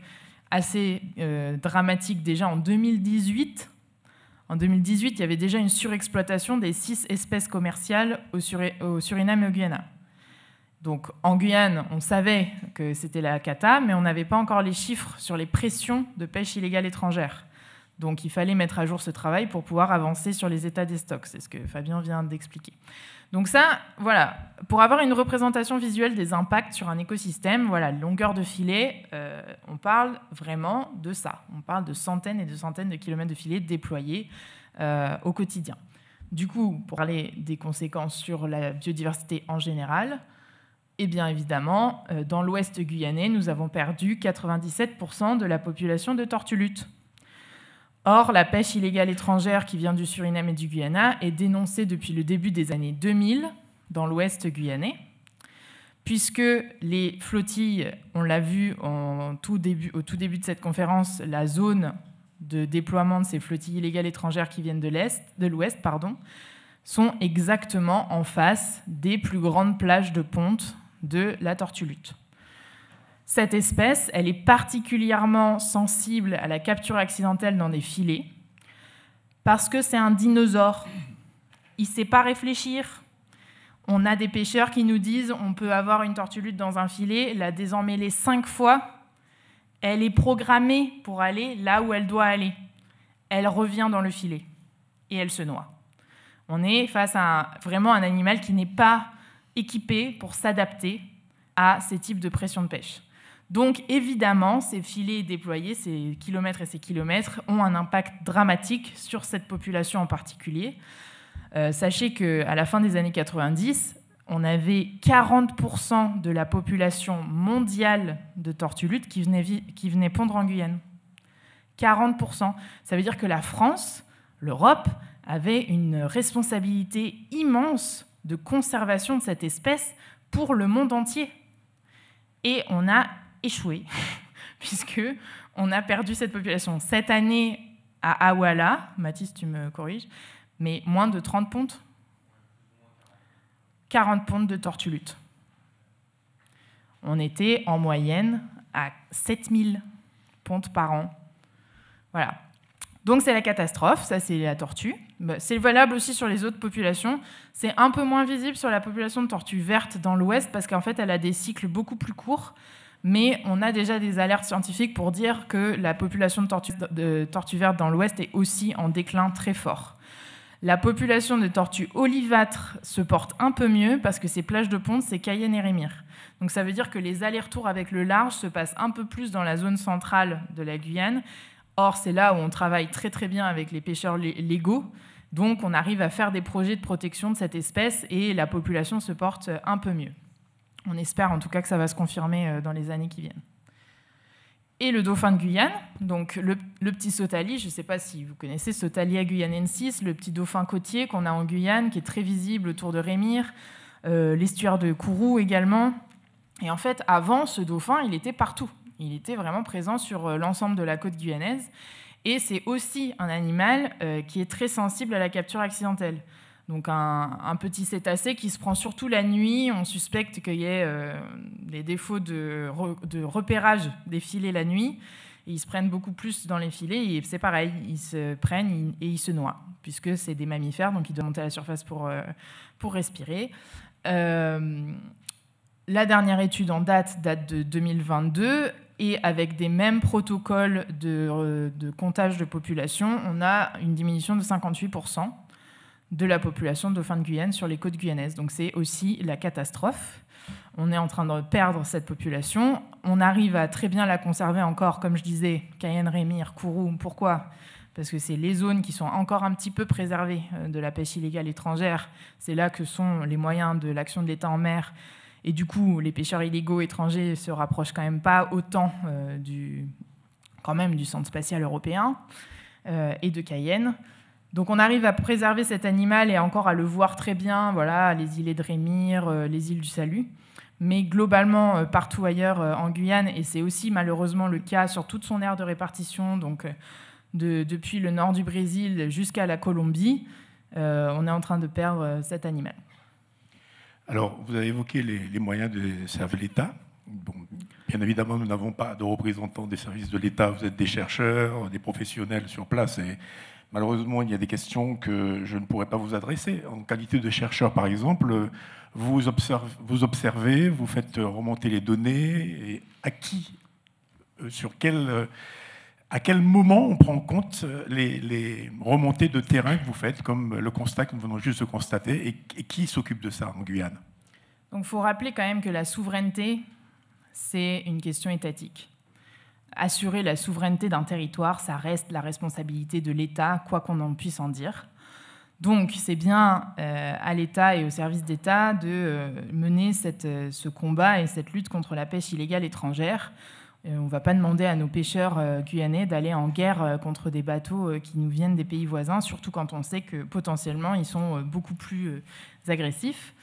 assez dramatiques déjà en 2018. En 2018, il y avait déjà une surexploitation des 6 espèces commerciales au Suriname et au Guyana. Donc en Guyane, on savait que c'était la cata, mais on n'avait pas encore les chiffres sur les pressions de pêche illégale étrangère. Donc il fallait mettre à jour ce travail pour pouvoir avancer sur les états des stocks. C'est ce que Fabien vient d'expliquer. Donc ça, voilà, pour avoir une représentation visuelle des impacts sur un écosystème, voilà, longueur de filet, on parle vraiment de ça. On parle de centaines et de centaines de kilomètres de filets déployés au quotidien. Du coup, pour parler des conséquences sur la biodiversité en général, eh bien évidemment, dans l'ouest guyanais, nous avons perdu 97% de la population de tortues luttes. Or, la pêche illégale étrangère qui vient du Suriname et du Guyana est dénoncée depuis le début des années 2000 dans l'ouest guyanais, puisque les flottilles, on l'a vu au tout début de cette conférence, la zone de déploiement de ces flottilles illégales étrangères qui viennent de l'ouest, sont exactement en face des plus grandes plages de ponte de la tortue lutte. Cette espèce, elle est particulièrement sensible à la capture accidentelle dans des filets parce que c'est un dinosaure. Il ne sait pas réfléchir. On a des pêcheurs qui nous disent on peut avoir une tortue lutte dans un filet, la désormêler 5 fois, elle est programmée pour aller là où elle doit aller. Elle revient dans le filet et elle se noie. On est face à vraiment un animal qui n'est pas équipé pour s'adapter à ces types de pression de pêche. Donc évidemment, ces filets déployés, ces kilomètres et ces kilomètres, ont un impact dramatique sur cette population en particulier. Sachez qu'à la fin des années 90, on avait 40% de la population mondiale de tortues luttes qui venait pondre en Guyane. 40%. Ça veut dire que la France, l'Europe, avait une responsabilité immense de conservation de cette espèce pour le monde entier. Et on a échoué, puisqu'on a perdu cette population. Cette année, à Awala, Mathis, tu me corriges, mais moins de 30 pontes, 40 pontes de tortues luttes. On était en moyenne à 7000 pontes par an. Voilà. Donc c'est la catastrophe, ça c'est la tortue. C'est valable aussi sur les autres populations. C'est un peu moins visible sur la population de tortues vertes dans l'ouest parce qu'en fait elle a des cycles beaucoup plus courts, mais on a déjà des alertes scientifiques pour dire que la population de tortues vertes dans l'ouest est aussi en déclin très fort. La population de tortues olivâtres se porte un peu mieux parce que ces plages de ponte, c'est Cayenne et Rémire. Donc ça veut dire que les allers-retours avec le large se passent un peu plus dans la zone centrale de la Guyane. Or, c'est là où on travaille très très bien avec les pêcheurs légaux. Donc, on arrive à faire des projets de protection de cette espèce et la population se porte un peu mieux. On espère en tout cas que ça va se confirmer dans les années qui viennent. Et le dauphin de Guyane, donc le petit Sotalie, je ne sais pas si vous connaissez Sotalia guyanensis, le petit dauphin côtier qu'on a en Guyane, qui est très visible autour de Rémire, l'estuaire de Kourou également. Et en fait, avant, ce dauphin, il était partout. Il était vraiment présent sur l'ensemble de la côte guyanaise. Et c'est aussi un animal qui est très sensible à la capture accidentelle. Donc un petit cétacé qui se prend surtout la nuit. On suspecte qu'il y ait des défauts de repérage des filets la nuit. Et ils se prennent beaucoup plus dans les filets. Et c'est pareil, ils se prennent et ils se noient, puisque c'est des mammifères, donc ils doivent monter à la surface pour respirer. La dernière étude en date de 2022. Et avec des mêmes protocoles de comptage de population, on a une diminution de 58% de la population de dauphins de Guyane sur les côtes guyanaises. Donc c'est aussi la catastrophe. On est en train de perdre cette population. On arrive à très bien la conserver encore, comme je disais, Cayenne, Rémire, Kourou. Pourquoi ? Parce que c'est les zones qui sont encore un petit peu préservées de la pêche illégale étrangère. C'est là que sont les moyens de l'action de l'État en mer. Et du coup, les pêcheurs illégaux étrangers ne se rapprochent quand même pas autant du centre spatial européen et de Cayenne. Donc on arrive à préserver cet animal et encore à le voir très bien, voilà, les îlets de Rémire, les îles du Salut. mais globalement partout ailleurs en Guyane, et c'est aussi malheureusement le cas sur toute son aire de répartition, donc depuis le nord du Brésil jusqu'à la Colombie, on est en train de perdre cet animal. Alors, vous avez évoqué les moyens de servir l'État. Bon, bien évidemment, nous n'avons pas de représentants des services de l'État. Vous êtes des chercheurs, des professionnels sur place. Et malheureusement, il y a des questions que je ne pourrais pas vous adresser. En qualité de chercheur, par exemple, vous observez, vous faites remonter les données. Et à qui, à quel moment on prend en compte les remontées de terrain que vous faites, comme le constat que nous venons juste de constater, et qui s'occupe de ça en Guyane? Donc, il faut rappeler quand même que la souveraineté, c'est une question étatique. Assurer la souveraineté d'un territoire, ça reste la responsabilité de l'État, quoi qu'on en puisse en dire. Donc, c'est bien à l'État et aux services d'État de mener ce combat et cette lutte contre la pêche illégale étrangère. On ne va pas demander à nos pêcheurs guyanais d'aller en guerre contre des bateaux qui nous viennent des pays voisins, surtout quand on sait que potentiellement ils sont beaucoup plus agressifs.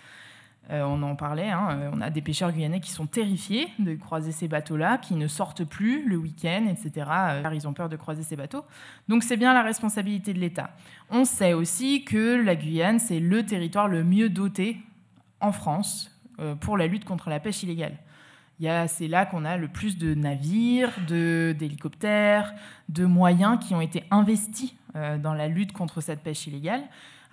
On en parlait, hein, on a des pêcheurs guyanais qui sont terrifiés de croiser ces bateaux-là, qui ne sortent plus le week-end, etc., car ils ont peur de croiser ces bateaux. Donc c'est bien la responsabilité de l'État. On sait aussi que la Guyane, c'est le territoire le mieux doté en France pour la lutte contre la pêche illégale. C'est là qu'on a le plus de navires, d'hélicoptères, de moyens qui ont été investis dans la lutte contre cette pêche illégale.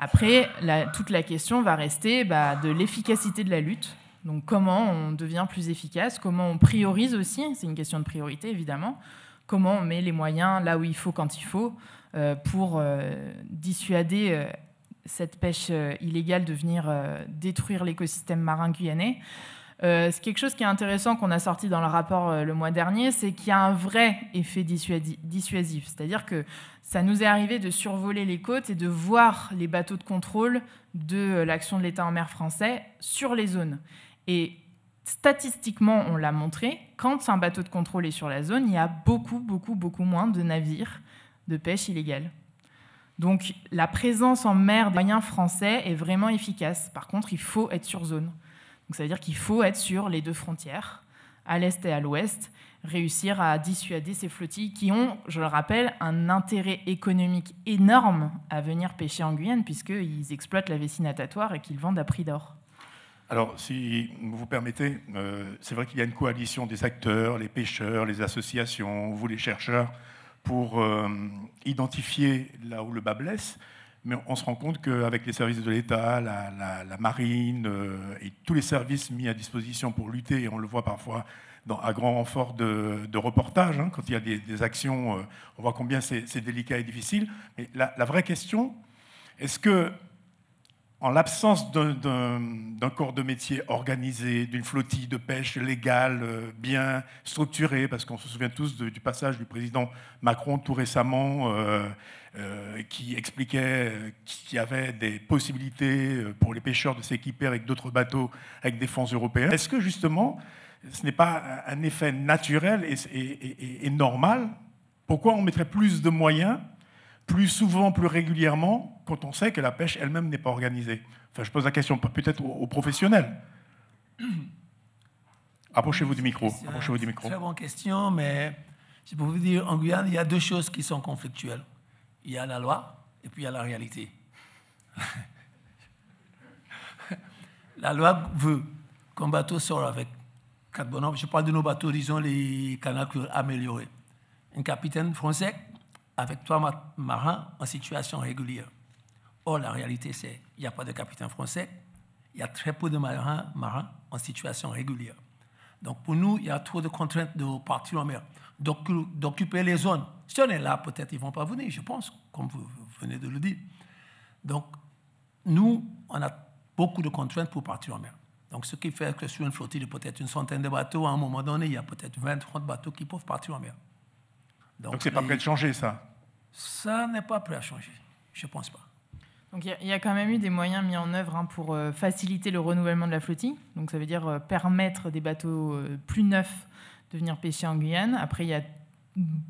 Après, toute la question va rester de l'efficacité de la lutte. Donc comment on devient plus efficace, comment on priorise aussi, c'est une question de priorité évidemment, comment on met les moyens là où il faut, quand il faut, pour dissuader cette pêche illégale de venir détruire l'écosystème marin guyanais. C'est quelque chose qui est intéressant qu'on a sorti dans le rapport le mois dernier, c'est qu'il y a un vrai effet dissuasif. C'est-à-dire que ça nous est arrivé de survoler les côtes et de voir les bateaux de contrôle de l'action de l'État en mer français sur les zones. Et statistiquement, on l'a montré, quand un bateau de contrôle est sur la zone, il y a beaucoup moins de navires de pêche illégale. Donc la présence en mer des moyens français est vraiment efficace. Par contre, il faut être sur zone. Donc ça veut dire qu'il faut être sur les deux frontières, à l'est et à l'ouest, réussir à dissuader ces flottilles qui ont, je le rappelle, un intérêt économique énorme à venir pêcher en Guyane, puisqu'ils exploitent la vessie natatoire et qu'ils vendent à prix d'or. Alors, si vous permettez, c'est vrai qu'il y a une coalition des acteurs, les pêcheurs, les associations, vous les chercheurs, pour identifier là où le bas blesse. Mais on se rend compte qu'avec les services de l'État, la marine et tous les services mis à disposition pour lutter, et on le voit parfois à grand renfort de reportages, hein, quand il y a des actions, on voit combien c'est délicat et difficile. Mais la vraie question, est-ce que, en l'absence d'un corps de métier organisé, d'une flottille de pêche légale, bien structurée, parce qu'on se souvient tous du passage du président Macron tout récemment, qui expliquait qu'il y avait des possibilités pour les pêcheurs de s'équiper avec d'autres bateaux, avec des fonds européens. Est-ce que justement, ce n'est pas un effet naturel et normal? Pourquoi on mettrait plus de moyens, plus souvent, plus régulièrement, quand on sait que la pêche elle-même n'est pas organisée? Enfin, je pose la question peut-être aux professionnels. Approchez-vous du micro. Approchez-vous du micro. Très bonne question, mais je peux vous dire, en Guyane, il y a deux choses qui sont conflictuelles. Il y a la loi et puis il y a la réalité. La loi veut qu'un bateau sorte avec 4 bonhommes. Je parle de nos bateaux, disons les canaux améliorés. Un capitaine français avec 3 marins en situation régulière. Or, la réalité, c'est qu'il n'y a pas de capitaine français. Il y a très peu de marins en situation régulière. Donc, pour nous, il y a trop de contraintes de partir en mer, d'occuper les zones. Si on est là, peut-être ils ne vont pas venir, je pense, comme vous venez de le dire. Donc, nous, on a beaucoup de contraintes pour partir en mer. Donc, ce qui fait que sur une flottille de peut-être une centaine de bateaux, à un moment donné, il y a peut-être 20-30 bateaux qui peuvent partir en mer. Donc ce n'est pas prêt de changer, ça? Ça n'est pas prêt à changer, je ne pense pas. Donc il y a quand même eu des moyens mis en œuvre pour faciliter le renouvellement de la flottille. Donc ça veut dire permettre des bateaux plus neufs de venir pêcher en Guyane. Après, il y a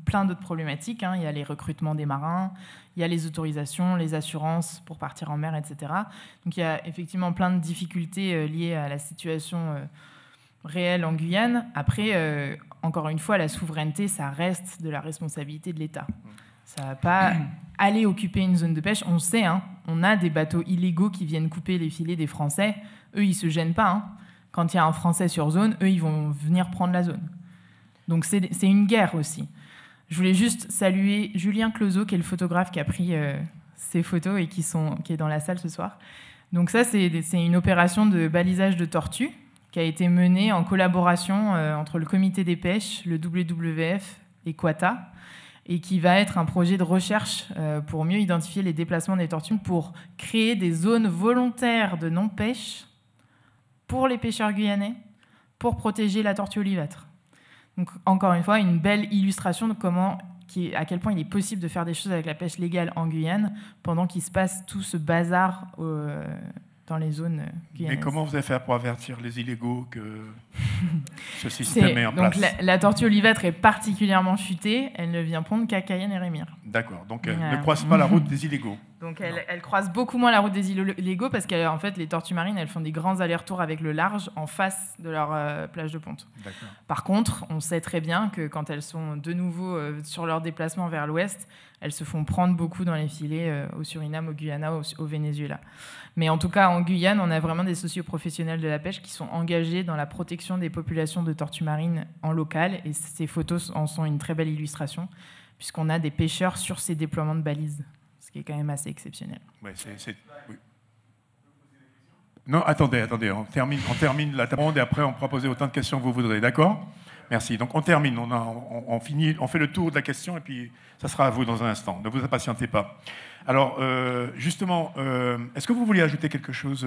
plein d'autres problématiques. Il y a les recrutements des marins, il y a les autorisations, les assurances pour partir en mer, etc. Donc il y a effectivement plein de difficultés liées à la situation réelle en Guyane. Après, encore une fois, la souveraineté, ça reste de la responsabilité de l'État. Ça ne va pas aller occuper une zone de pêche. On sait, hein, on a des bateaux illégaux qui viennent couper les filets des Français. Eux, ils ne se gênent pas. Hein. Quand il y a un Français sur zone, eux, ils vont venir prendre la zone. Donc c'est une guerre aussi. Je voulais juste saluer Julien Closeau, qui est le photographe qui a pris ces photos et qui est dans la salle ce soir. Donc ça, c'est une opération de balisage de tortues qui a été menée en collaboration entre le comité des pêches, le WWF et Quata, et qui va être un projet de recherche pour mieux identifier les déplacements des tortues, pour créer des zones volontaires de non-pêche pour les pêcheurs guyanais, pour protéger la tortue olivâtre. Donc, encore une fois, une belle illustration de à quel point il est possible de faire des choses avec la pêche légale en Guyane pendant qu'il se passe tout ce bazar dans les zones guyanaises. Mais comment vous allez faire pour avertir les illégaux que ce système est en place? Donc la tortue olivâtre est particulièrement futée, elle ne vient pondre qu'à Cayenne et Rémire. D'accord, donc elle ne croise pas la route des illégaux. Donc elle croise beaucoup moins la route des illégaux parce qu'en fait, les tortues marines, elles font des grands allers-retours avec le large en face de leur plage de ponte. D'accord. Par contre, on sait très bien que quand elles sont de nouveau sur leur déplacement vers l'ouest, elles se font prendre beaucoup dans les filets au Suriname, au Guyana, au Venezuela. Mais en tout cas, en Guyane, on a vraiment des socioprofessionnels de la pêche qui sont engagés dans la protection des populations de tortues marines en local. Et ces photos en sont une très belle illustration, puisqu'on a des pêcheurs sur ces déploiements de balises, ce qui est quand même assez exceptionnel. Ouais, oui. Non, attendez, on termine la table ronde et après on pourra poser autant de questions que vous voudrez, d'accord ? Merci. Donc on termine, on finit, on fait le tour de la question et puis ça sera à vous dans un instant. Ne vous impatientez pas. Alors, justement, est-ce que vous vouliez ajouter quelque chose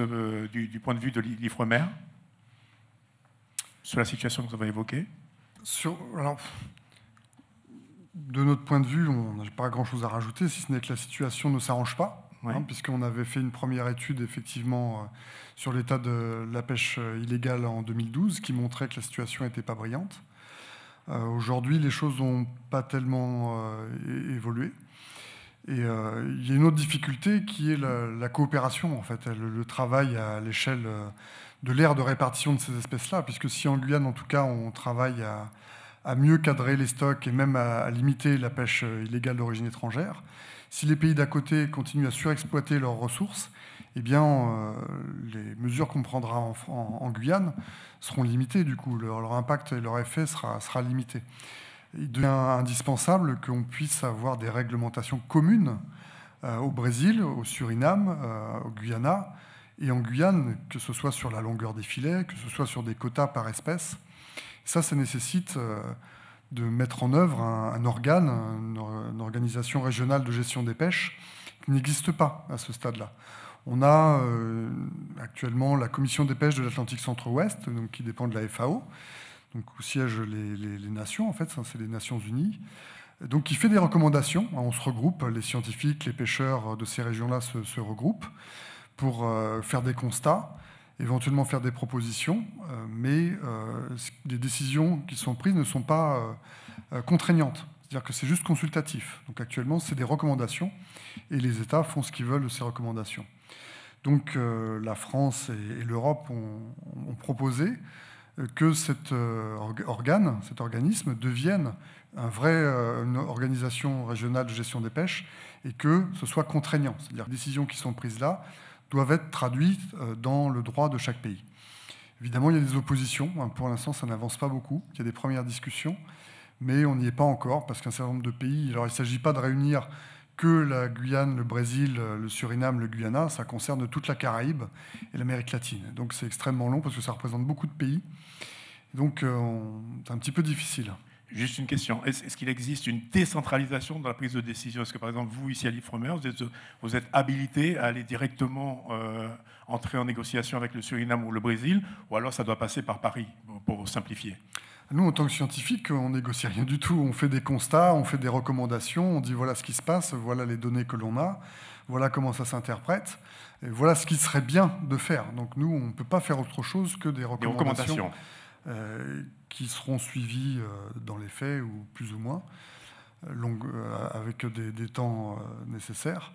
du point de vue de l'Ifremer sur la situation que vous avez évoquée ? Alors, de notre point de vue, on n'a pas grand-chose à rajouter, si ce n'est que la situation ne s'arrange pas, ouais. Puisqu'on avait fait une première étude, effectivement, sur l'état de la pêche illégale en 2012, qui montrait que la situation n'était pas brillante. Aujourd'hui, les choses n'ont pas tellement évolué. Et il y a une autre difficulté qui est la coopération, en fait, le travail à l'échelle de l'aire de répartition de ces espèces-là, puisque si en Guyane, en tout cas, on travaille à mieux cadrer les stocks et même à limiter la pêche illégale d'origine étrangère, si les pays d'à côté continuent à surexploiter leurs ressources, eh bien, les mesures qu'on prendra en Guyane seront limitées, du coup. Leur impact et leur effet sera limité. Il devient indispensable qu'on puisse avoir des réglementations communes au Brésil, au Suriname, au Guyana, et en Guyane, que ce soit sur la longueur des filets, que ce soit sur des quotas par espèce. Ça nécessite de mettre en œuvre un organe, une organisation régionale de gestion des pêches qui n'existe pas à ce stade-là. On a actuellement la Commission des pêches de l'Atlantique Centre-Ouest, qui dépend de la FAO, donc où siègent les nations, en fait, c'est les Nations Unies, donc qui fait des recommandations. On se regroupe, les scientifiques, les pêcheurs de ces régions-là se regroupent pour faire des constats, éventuellement faire des propositions, mais les décisions qui sont prises ne sont pas contraignantes. C'est-à-dire que c'est juste consultatif. Donc actuellement, c'est des recommandations et les États font ce qu'ils veulent de ces recommandations. Donc la France et l'Europe ont proposé que cet organisme devienne une organisation régionale de gestion des pêches et que ce soit contraignant. C'est-à-dire que les décisions qui sont prises là doivent être traduites dans le droit de chaque pays. Évidemment, il y a des oppositions. Pour l'instant, ça n'avance pas beaucoup. Il y a des premières discussions, mais on n'y est pas encore parce qu'un certain nombre de pays... Alors, il ne s'agit pas de réunir que la Guyane, le Brésil, le Suriname, le Guyana. Ça concerne toute la Caraïbe et l'Amérique latine. Donc, c'est extrêmement long parce que ça représente beaucoup de pays. Donc, c'est un petit peu difficile. Juste une question. Est-ce qu'il existe une décentralisation dans la prise de décision ? Est-ce que, par exemple, vous, ici à l'Ifremer, vous êtes habilité à aller directement entrer en négociation avec le Suriname ou le Brésil, ou alors ça doit passer par Paris, pour simplifier ? Nous, en tant que scientifiques, on ne négocie rien du tout. On fait des constats, on fait des recommandations, on dit voilà ce qui se passe, voilà les données que l'on a, voilà comment ça s'interprète, et voilà ce qui serait bien de faire. Donc nous, on ne peut pas faire autre chose que des recommandations. Qui seront suivis dans les faits, ou plus ou moins, avec des temps nécessaires.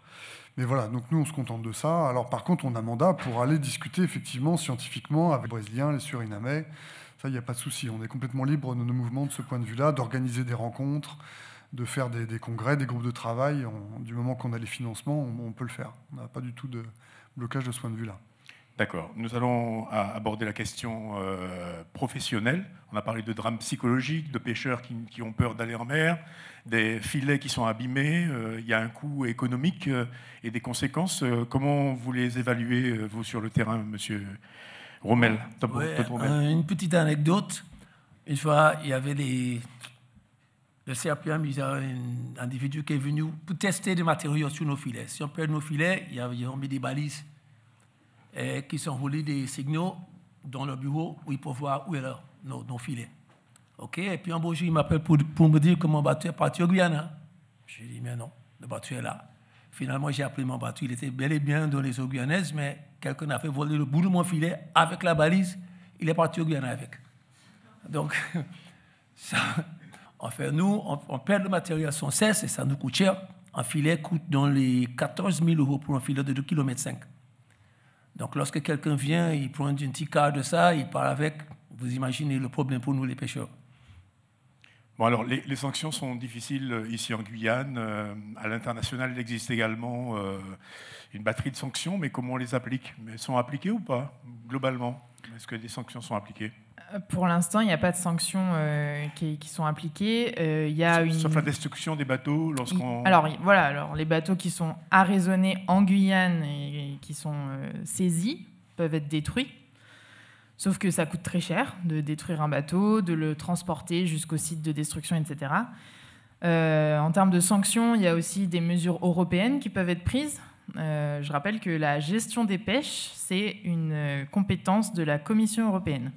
Mais voilà, donc nous, on se contente de ça. Alors par contre, on a mandat pour aller discuter effectivement, scientifiquement, avec les Brésiliens, les Surinamais, Ça, il n'y a pas de souci. On est complètement libre de nos mouvements de ce point de vue-là, d'organiser des rencontres, de faire des congrès, des groupes de travail. Du moment qu'on a les financements, on peut le faire. On n'a pas du tout de blocage de ce point de vue-là. D'accord. Nous allons aborder la question professionnelle. On a parlé de drames psychologiques, de pêcheurs qui ont peur d'aller en mer, des filets qui sont abîmés. Il y a un coût économique et des conséquences. Comment vous les évaluez, vous, sur le terrain, monsieur Rommel? Une petite anecdote. Une fois, il y avait le CRPM, il y a un individu qui est venu pour tester des matériaux sur nos filets. Si on perd nos filets, ils ont mis des balises qui sont roulés des signaux dans le bureau où ils peuvent voir où est nos filets. Okay? Et puis un beau jour, il m'appelle pour me dire que mon bateau est parti au Guyana. Je lui ai dit, mais non, le bateau est là. Finalement, j'ai appelé mon bateau. Il était bel et bien dans les eaux guyanaises, mais quelqu'un a fait voler le bout de mon filet avec la balise. Il est parti au Guyana avec. Donc, ça, en fait, nous, on perd le matériel sans cesse et ça nous coûte cher. Un filet coûte dans les 14 000 € pour un filet de 2,5 km. Donc, lorsque quelqu'un vient, il prend un petit quart de ça, il part avec. Vous imaginez le problème pour nous, les pêcheurs. Bon, alors, les sanctions sont difficiles ici en Guyane. À l'international, il existe également une batterie de sanctions, mais comment on les applique? Elles sont appliquées ou pas, globalement? Est-ce que les sanctions sont appliquées? Pour l'instant, il n'y a pas de sanctions qui sont appliquées. Il y a sauf la destruction des bateaux lorsqu'on... Alors, les bateaux qui sont arraisonnés en Guyane et qui sont saisis peuvent être détruits. Sauf que ça coûte très cher de détruire un bateau, de le transporter jusqu'au site de destruction, etc. En termes de sanctions, il y a aussi des mesures européennes qui peuvent être prises. Je rappelle que la gestion des pêches, c'est une compétence de la Commission européenne.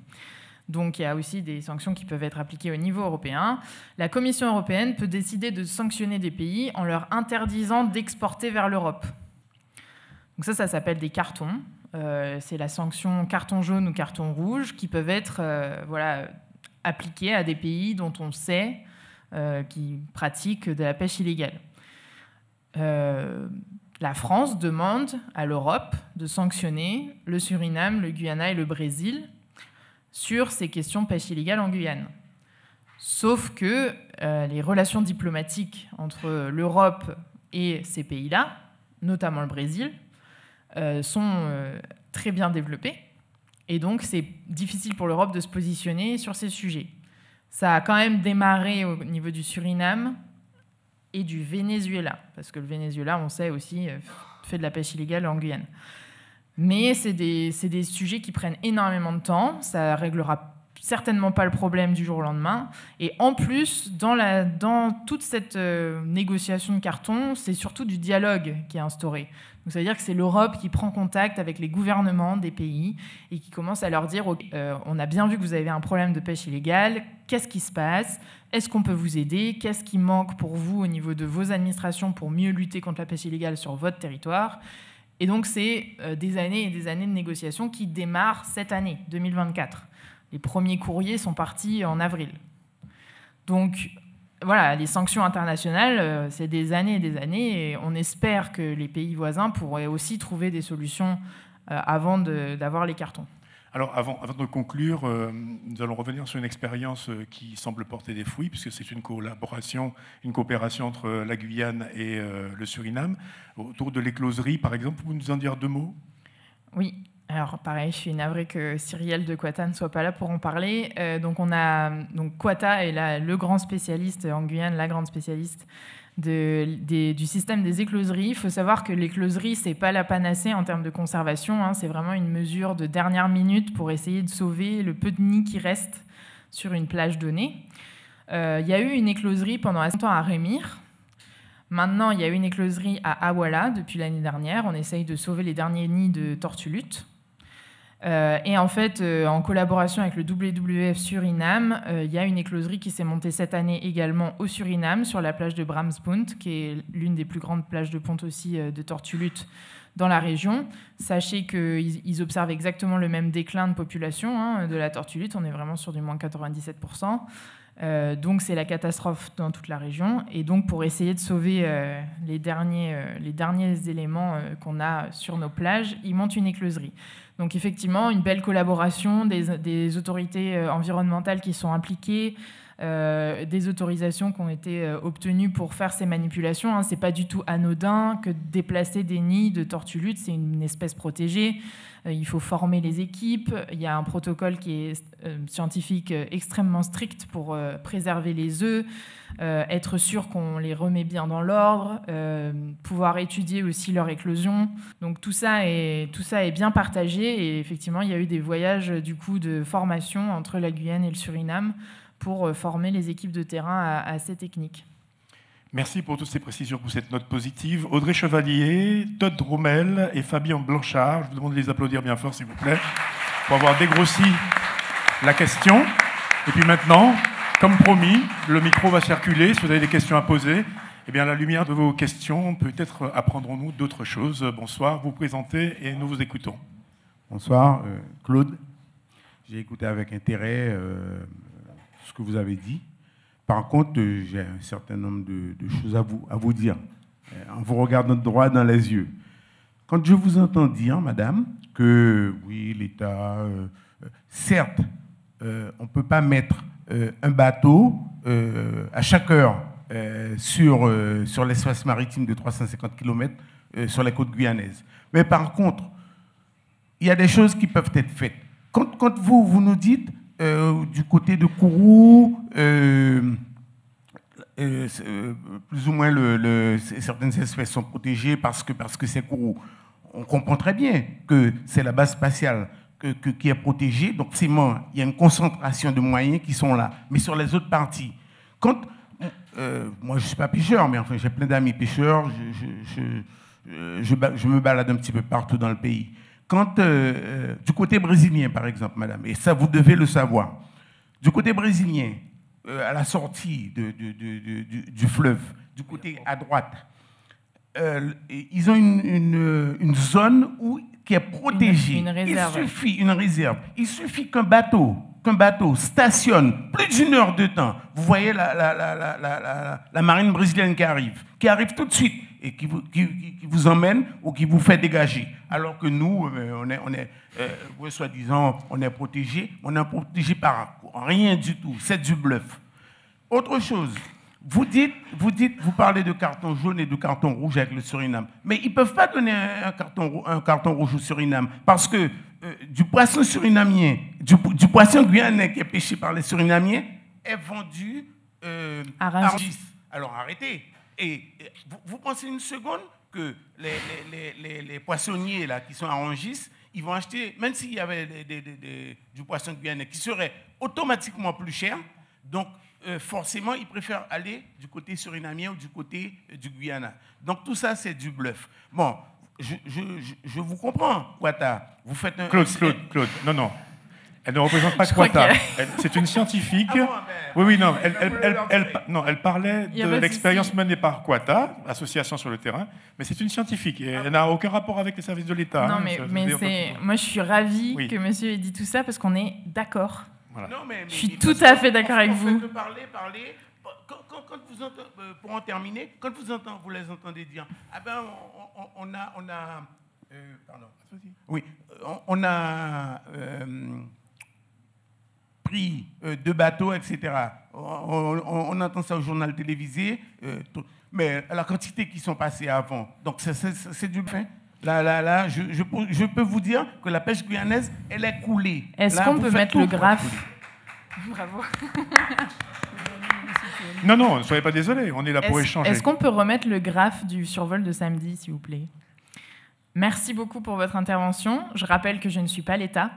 Donc il y a aussi des sanctions qui peuvent être appliquées au niveau européen. La Commission européenne peut décider de sanctionner des pays en leur interdisant d'exporter vers l'Europe. Donc ça s'appelle des cartons. C'est la sanction carton jaune ou carton rouge qui peuvent être appliquées à des pays dont on sait qu'ils pratiquent de la pêche illégale. La France demande à l'Europe de sanctionner le Suriname, le Guyana et le Brésil sur ces questions de pêche illégale en Guyane. Sauf que les relations diplomatiques entre l'Europe et ces pays-là, notamment le Brésil, sont très bien développées. Et donc, c'est difficile pour l'Europe de se positionner sur ces sujets. Ça a quand même démarré au niveau du Suriname et du Venezuela, parce que le Venezuela, on sait aussi, fait de la pêche illégale en Guyane. Mais c'est des sujets qui prennent énormément de temps. Ça ne réglera certainement pas le problème du jour au lendemain. Et en plus, dans toute cette négociation de carton, c'est surtout du dialogue qui est instauré. Donc ça veut dire que c'est l'Europe qui prend contact avec les gouvernements des pays et qui commence à leur dire on a bien vu que vous avez un problème de pêche illégale, qu'est-ce qui se passe? Est-ce qu'on peut vous aider? Qu'est-ce qui manque pour vous au niveau de vos administrations pour mieux lutter contre la pêche illégale sur votre territoire? Et donc, c'est des années et des années de négociations qui démarrent cette année, 2024. Les premiers courriers sont partis en avril. Donc, voilà, les sanctions internationales, c'est des années et des années, et on espère que les pays voisins pourraient aussi trouver des solutions avant d'avoir les cartons. Alors, avant de conclure, nous allons revenir sur une expérience qui semble porter des fruits, puisque c'est une coopération entre la Guyane et le Suriname. Autour de l'écloserie, par exemple, vous pouvez nous en dire 2 mots? Oui. Alors, pareil, je suis navrée que Cyrielle de Quata ne soit pas là pour en parler. Donc Quata est le grand spécialiste en Guyane, la grande spécialiste du système des écloseries. Il faut savoir que l'écloserie, ce n'est pas la panacée en termes de conservation, hein, c'est vraiment une mesure de dernière minute pour essayer de sauver le peu de nids qui restent sur une plage donnée. Il y a eu une écloserie pendant assez longtemps à Rémire. Maintenant, il y a eu une écloserie à Awala depuis l'année dernière. On essaye de sauver les derniers nids de tortues luttes. Et en fait, en collaboration avec le WWF Suriname, il y a une écloserie qui s'est montée cette année également au Suriname, sur la plage de Bramspunt, qui est l'une des plus grandes plages de ponte aussi de tortues luttes dans la région. Sachez qu'ils observent exactement le même déclin de population de la tortue lutte. On est vraiment sur du moins 97%. Donc c'est la catastrophe dans toute la région. Et donc pour essayer de sauver les derniers éléments qu'on a sur nos plages, ils montent une écloserie. Donc effectivement, une belle collaboration des autorités environnementales qui sont impliquées, des autorisations qui ont été obtenues pour faire ces manipulations. Hein. Ce n'est pas du tout anodin que de déplacer des nids de tortues lutres, c'est une espèce protégée. Il faut former les équipes. Il y a un protocole qui est scientifique extrêmement strict pour préserver les œufs, être sûr qu'on les remet bien dans l'ordre, pouvoir étudier aussi leur éclosion. Donc tout ça est bien partagé et effectivement il y a eu des voyages du coup de formation entre la Guyane et le Suriname pour former les équipes de terrain à ces techniques. Merci pour toutes ces précisions, pour cette note positive. Audrey Chevalier, Todd Rommel et Fabien Blanchard, je vous demande de les applaudir bien fort, s'il vous plaît, pour avoir dégrossi la question. Et puis maintenant, comme promis, le micro va circuler. Si vous avez des questions à poser, eh bien, à la lumière de vos questions, peut-être apprendrons-nous d'autres choses. Bonsoir, vous présentez et nous vous écoutons. Bonsoir, Claude. J'ai écouté avec intérêt ce que vous avez dit. Par contre, j'ai un certain nombre de choses à vous dire, en vous regardant droit dans les yeux. Quand je vous entends dire, madame, que oui, l'État, certes, on ne peut pas mettre un bateau à chaque heure sur l'espace maritime de 350 km sur les côtes guyanaises. Mais par contre, il y a des choses qui peuvent être faites. Quand vous nous dites, du côté de Kourou, plus ou moins certaines espèces sont protégées parce que c'est Kourou. On comprend très bien que c'est la base spatiale qui est protégée, donc forcément, il y a une concentration de moyens qui sont là. Mais sur les autres parties, moi je ne suis pas pêcheur, mais enfin j'ai plein d'amis pêcheurs, je me balade un petit peu partout dans le pays. Quand, du côté brésilien, par exemple, madame, et ça, vous devez le savoir, du côté brésilien, à la sortie du fleuve, du côté à droite, ils ont une zone qui est protégée. Une réserve. Une réserve. Il suffit qu'un bateau stationne plus d'une heure de temps. Vous voyez la marine brésilienne qui arrive tout de suite et qui vous emmène ou qui vous fait dégager. Alors que nous, soi-disant, on est protégé. On n'est protégé par rien du tout. C'est du bluff. Autre chose, vous parlez de carton jaune et de carton rouge avec le Suriname. Mais ils ne peuvent pas donner un carton rouge au Suriname parce que du poisson surinamien, du poisson guyanais qui est pêché par les Surinamiens est vendu à Rungis. Alors arrêtez. Et vous pensez une seconde que les poissonniers là, qui sont à Rungis, ils vont acheter, même s'il y avait du poisson guyanais qui serait automatiquement plus cher, donc forcément, ils préfèrent aller du côté surinamien ou du côté du Guyana. Donc tout ça, c'est du bluff. Bon, je vous comprends, Ouattara. Vous faites un... Claude, non. Elle ne représente pas Ouattara. C'est une scientifique. Ah bon, oui, non. Elle parlait de l'expérience menée par Ouattara, association sur le terrain, mais c'est une scientifique. Et elle n'a aucun rapport avec les services de l'État. Non, moi, je suis ravie que monsieur ait dit tout ça parce qu'on est d'accord. Voilà. Non, je suis tout à fait d'accord avec vous. Parler. Quand vous entendez, pour en terminer, quand vous les entendez dire, ah ben on a pris 2 bateaux, etc. On entend ça au journal télévisé, mais la quantité qui sont passées avant, donc c'est du fin. Là, je peux vous dire que la pêche guyanaise, elle est coulée. Est-ce qu'on peut mettre le graphe? Bravo. Non, ne soyez pas désolés, on est là pour échanger. Est-ce qu'on peut remettre le graphe du survol de samedi, s'il vous plaît? Merci beaucoup pour votre intervention. Je rappelle que je ne suis pas l'État.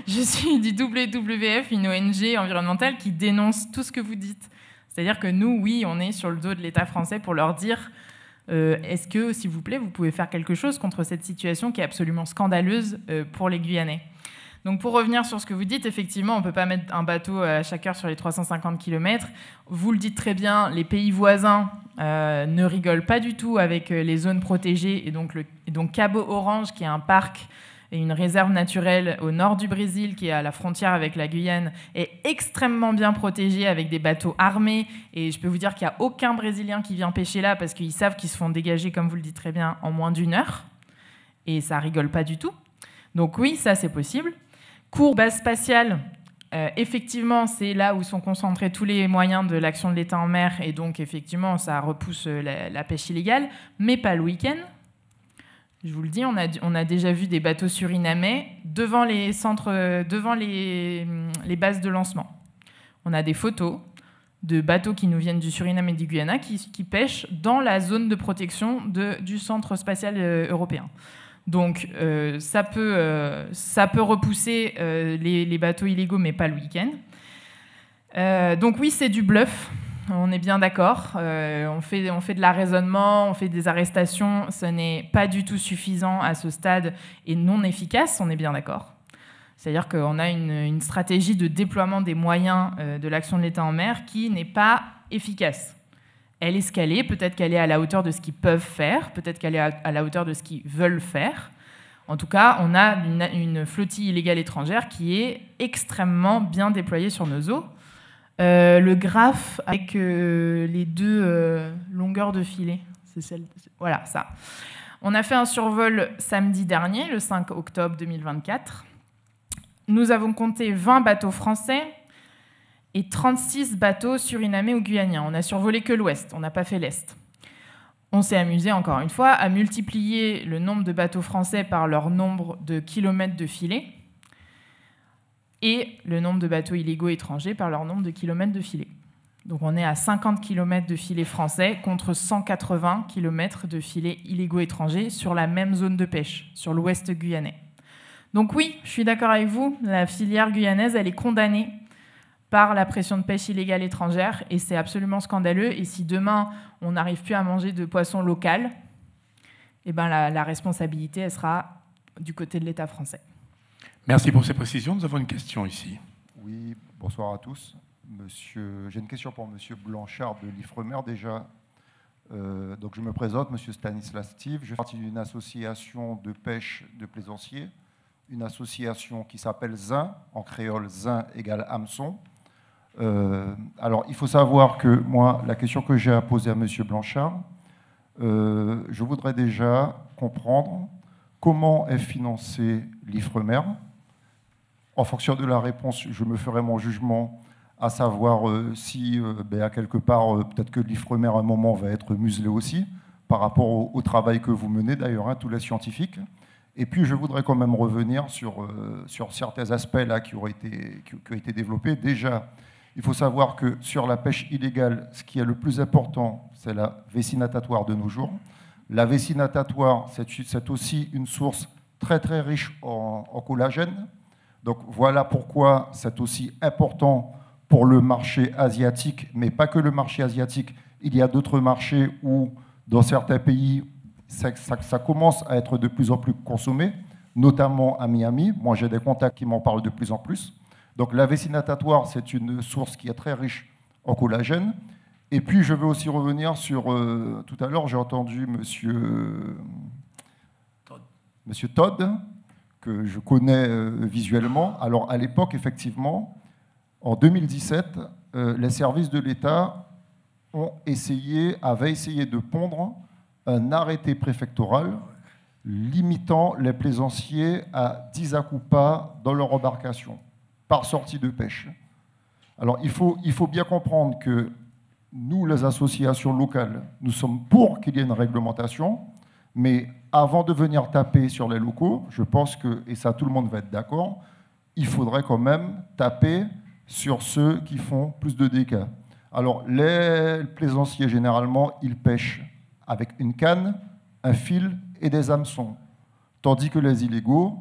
Je suis du WWF, une ONG environnementale qui dénonce tout ce que vous dites. C'est-à-dire que nous, oui, on est sur le dos de l'État français pour leur dire est-ce que, s'il vous plaît, vous pouvez faire quelque chose contre cette situation qui est absolument scandaleuse pour les Guyanais. Donc pour revenir sur ce que vous dites, effectivement, on ne peut pas mettre un bateau à chaque heure sur les 350 km. Vous le dites très bien, les pays voisins ne rigolent pas du tout avec les zones protégées. Et donc Cabo Orange, qui est un parc une réserve naturelle au nord du Brésil, qui est à la frontière avec la Guyane, est extrêmement bien protégée avec des bateaux armés. Et je peux vous dire qu'il n'y a aucun Brésilien qui vient pêcher là parce qu'ils savent qu'ils se font dégager, comme vous le dites très bien, en moins d'1 heure. Et ça rigole pas du tout. Donc oui, ça c'est possible. Cours base spatiale, effectivement, c'est là où sont concentrés tous les moyens de l'action de l'État en mer. Et donc effectivement, ça repousse la pêche illégale, mais pas le week-end. Je vous le dis, on a déjà vu des bateaux surinamais devant les bases de lancement. On a des photos de bateaux qui nous viennent du Suriname et du Guyana qui pêchent dans la zone de protection du centre spatial européen. Donc ça peut repousser les bateaux illégaux, mais pas le week-end. Donc oui, c'est du bluff. On est bien d'accord. On fait de l'arraisonnement, on fait des arrestations. Ce n'est pas du tout suffisant à ce stade et non efficace, on est bien d'accord. C'est-à-dire qu'on a une stratégie de déploiement des moyens de l'action de l'État en mer qui n'est pas efficace. Elle est scalée, peut-être qu'elle est à la hauteur de ce qu'ils peuvent faire, peut-être qu'elle est à la hauteur de ce qu'ils veulent faire. En tout cas, on a une flottille illégale étrangère qui est extrêmement bien déployée sur nos eaux. Le graphe avec les 2 longueurs de filet, voilà ça. On a fait un survol samedi dernier, le 5 octobre 2024. Nous avons compté 20 bateaux français et 36 bateaux surinamais ou guyanais. On n'a survolé que l'ouest, on n'a pas fait l'est. On s'est amusé, encore une fois, à multiplier le nombre de bateaux français par leur nombre de kilomètres de filet et le nombre de bateaux illégaux étrangers par leur nombre de kilomètres de filet. Donc on est à 50 km de filets français contre 180 km de filets illégaux étrangers sur la même zone de pêche, sur l'ouest guyanais. Donc oui, je suis d'accord avec vous, la filière guyanaise, elle est condamnée par la pression de pêche illégale étrangère et c'est absolument scandaleux. Et si demain, on n'arrive plus à manger de poisson local, eh ben la responsabilité, elle sera du côté de l'État français. Merci pour ces précisions. Nous avons une question ici. Oui, bonsoir à tous. J'ai une question pour Monsieur Blanchard de l'Ifremer déjà. Donc je me présente, Monsieur Stanislas Steve. Je fais partie d'une association de pêche de plaisanciers, une association qui s'appelle ZIN, en créole ZIN égale hameçon. Alors il faut savoir que moi, la question que j'ai à poser à Monsieur Blanchard, je voudrais déjà comprendre comment est financé l'Ifremer. En fonction de la réponse, je me ferai mon jugement, à savoir si, à quelque part, peut-être que l'Ifremer, à un moment, va être muselé aussi, par rapport au travail que vous menez, d'ailleurs, hein, tous les scientifiques. Et puis, je voudrais quand même revenir sur certains aspects là, qui ont été développés. Déjà, il faut savoir que sur la pêche illégale, ce qui est le plus important, c'est la vessie natatoire de nos jours. La vessie natatoire, c'est aussi une source très, très riche en collagène. Donc voilà pourquoi c'est aussi important pour le marché asiatique, mais pas que le marché asiatique. Il y a d'autres marchés où, dans certains pays, ça commence à être de plus en plus consommé, notamment à Miami. Moi, j'ai des contacts qui m'en parlent de plus en plus. Donc la vessie natatoire, c'est une source qui est très riche en collagène. Et puis, je veux aussi revenir sur... tout à l'heure, j'ai entendu Monsieur Todd, que je connais visuellement. Alors, à l'époque, effectivement, en 2017, les services de l'État avaient essayé de pondre un arrêté préfectoral limitant les plaisanciers à 10 accoupas dans leur embarcation, par sortie de pêche. Alors, il faut bien comprendre que nous, les associations locales, nous sommes pour qu'il y ait une réglementation, mais avant de venir taper sur les locaux, je pense que, et ça tout le monde va être d'accord, il faudrait quand même taper sur ceux qui font plus de dégâts. Alors, les plaisanciers, généralement, ils pêchent avec une canne, un fil et des hameçons. Tandis que les illégaux,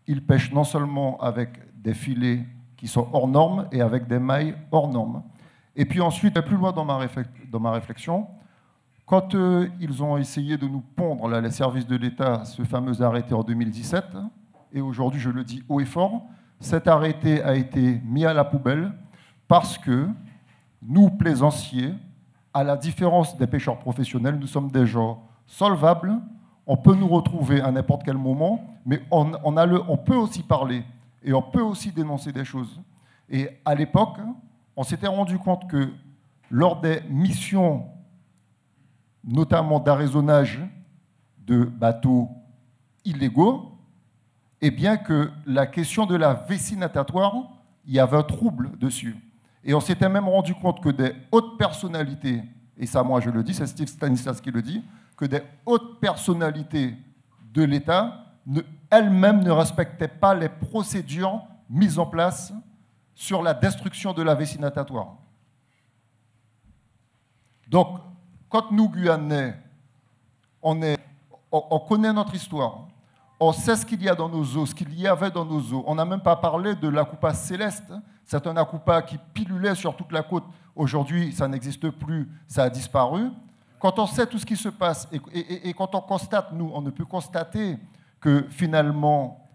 ils pêchent non seulement avec des filets qui sont hors normes et avec des mailles hors normes. Et puis ensuite, plus loin dans ma réflexion, quand ils ont essayé de nous pondre, là, les services de l'État, ce fameux arrêté en 2017, et aujourd'hui je le dis haut et fort, cet arrêté a été mis à la poubelle parce que nous, plaisanciers, à la différence des pêcheurs professionnels, nous sommes des gens solvables, on peut nous retrouver à n'importe quel moment, mais on peut aussi parler et on peut aussi dénoncer des choses. Et à l'époque, on s'était rendu compte que lors des missions, notamment d'arraisonnage de bateaux illégaux, et bien que la question de la vessie natatoire, il y avait un trouble dessus. Et on s'était même rendu compte que des hautes personnalités, et ça moi je le dis, c'est Steve Stanislas qui le dit, que des hautes personnalités de l'État elles-mêmes ne respectaient pas les procédures mises en place sur la destruction de la vessie natatoire. Donc, quand nous, Guyanais, on connaît notre histoire, on sait ce qu'il y a dans nos eaux, ce qu'il y avait dans nos eaux. On n'a même pas parlé de l'Akupa céleste. C'est un Akupa qui pilulait sur toute la côte. Aujourd'hui, ça n'existe plus, ça a disparu. Quand on sait tout ce qui se passe et quand on constate, nous, on ne peut constater que finalement,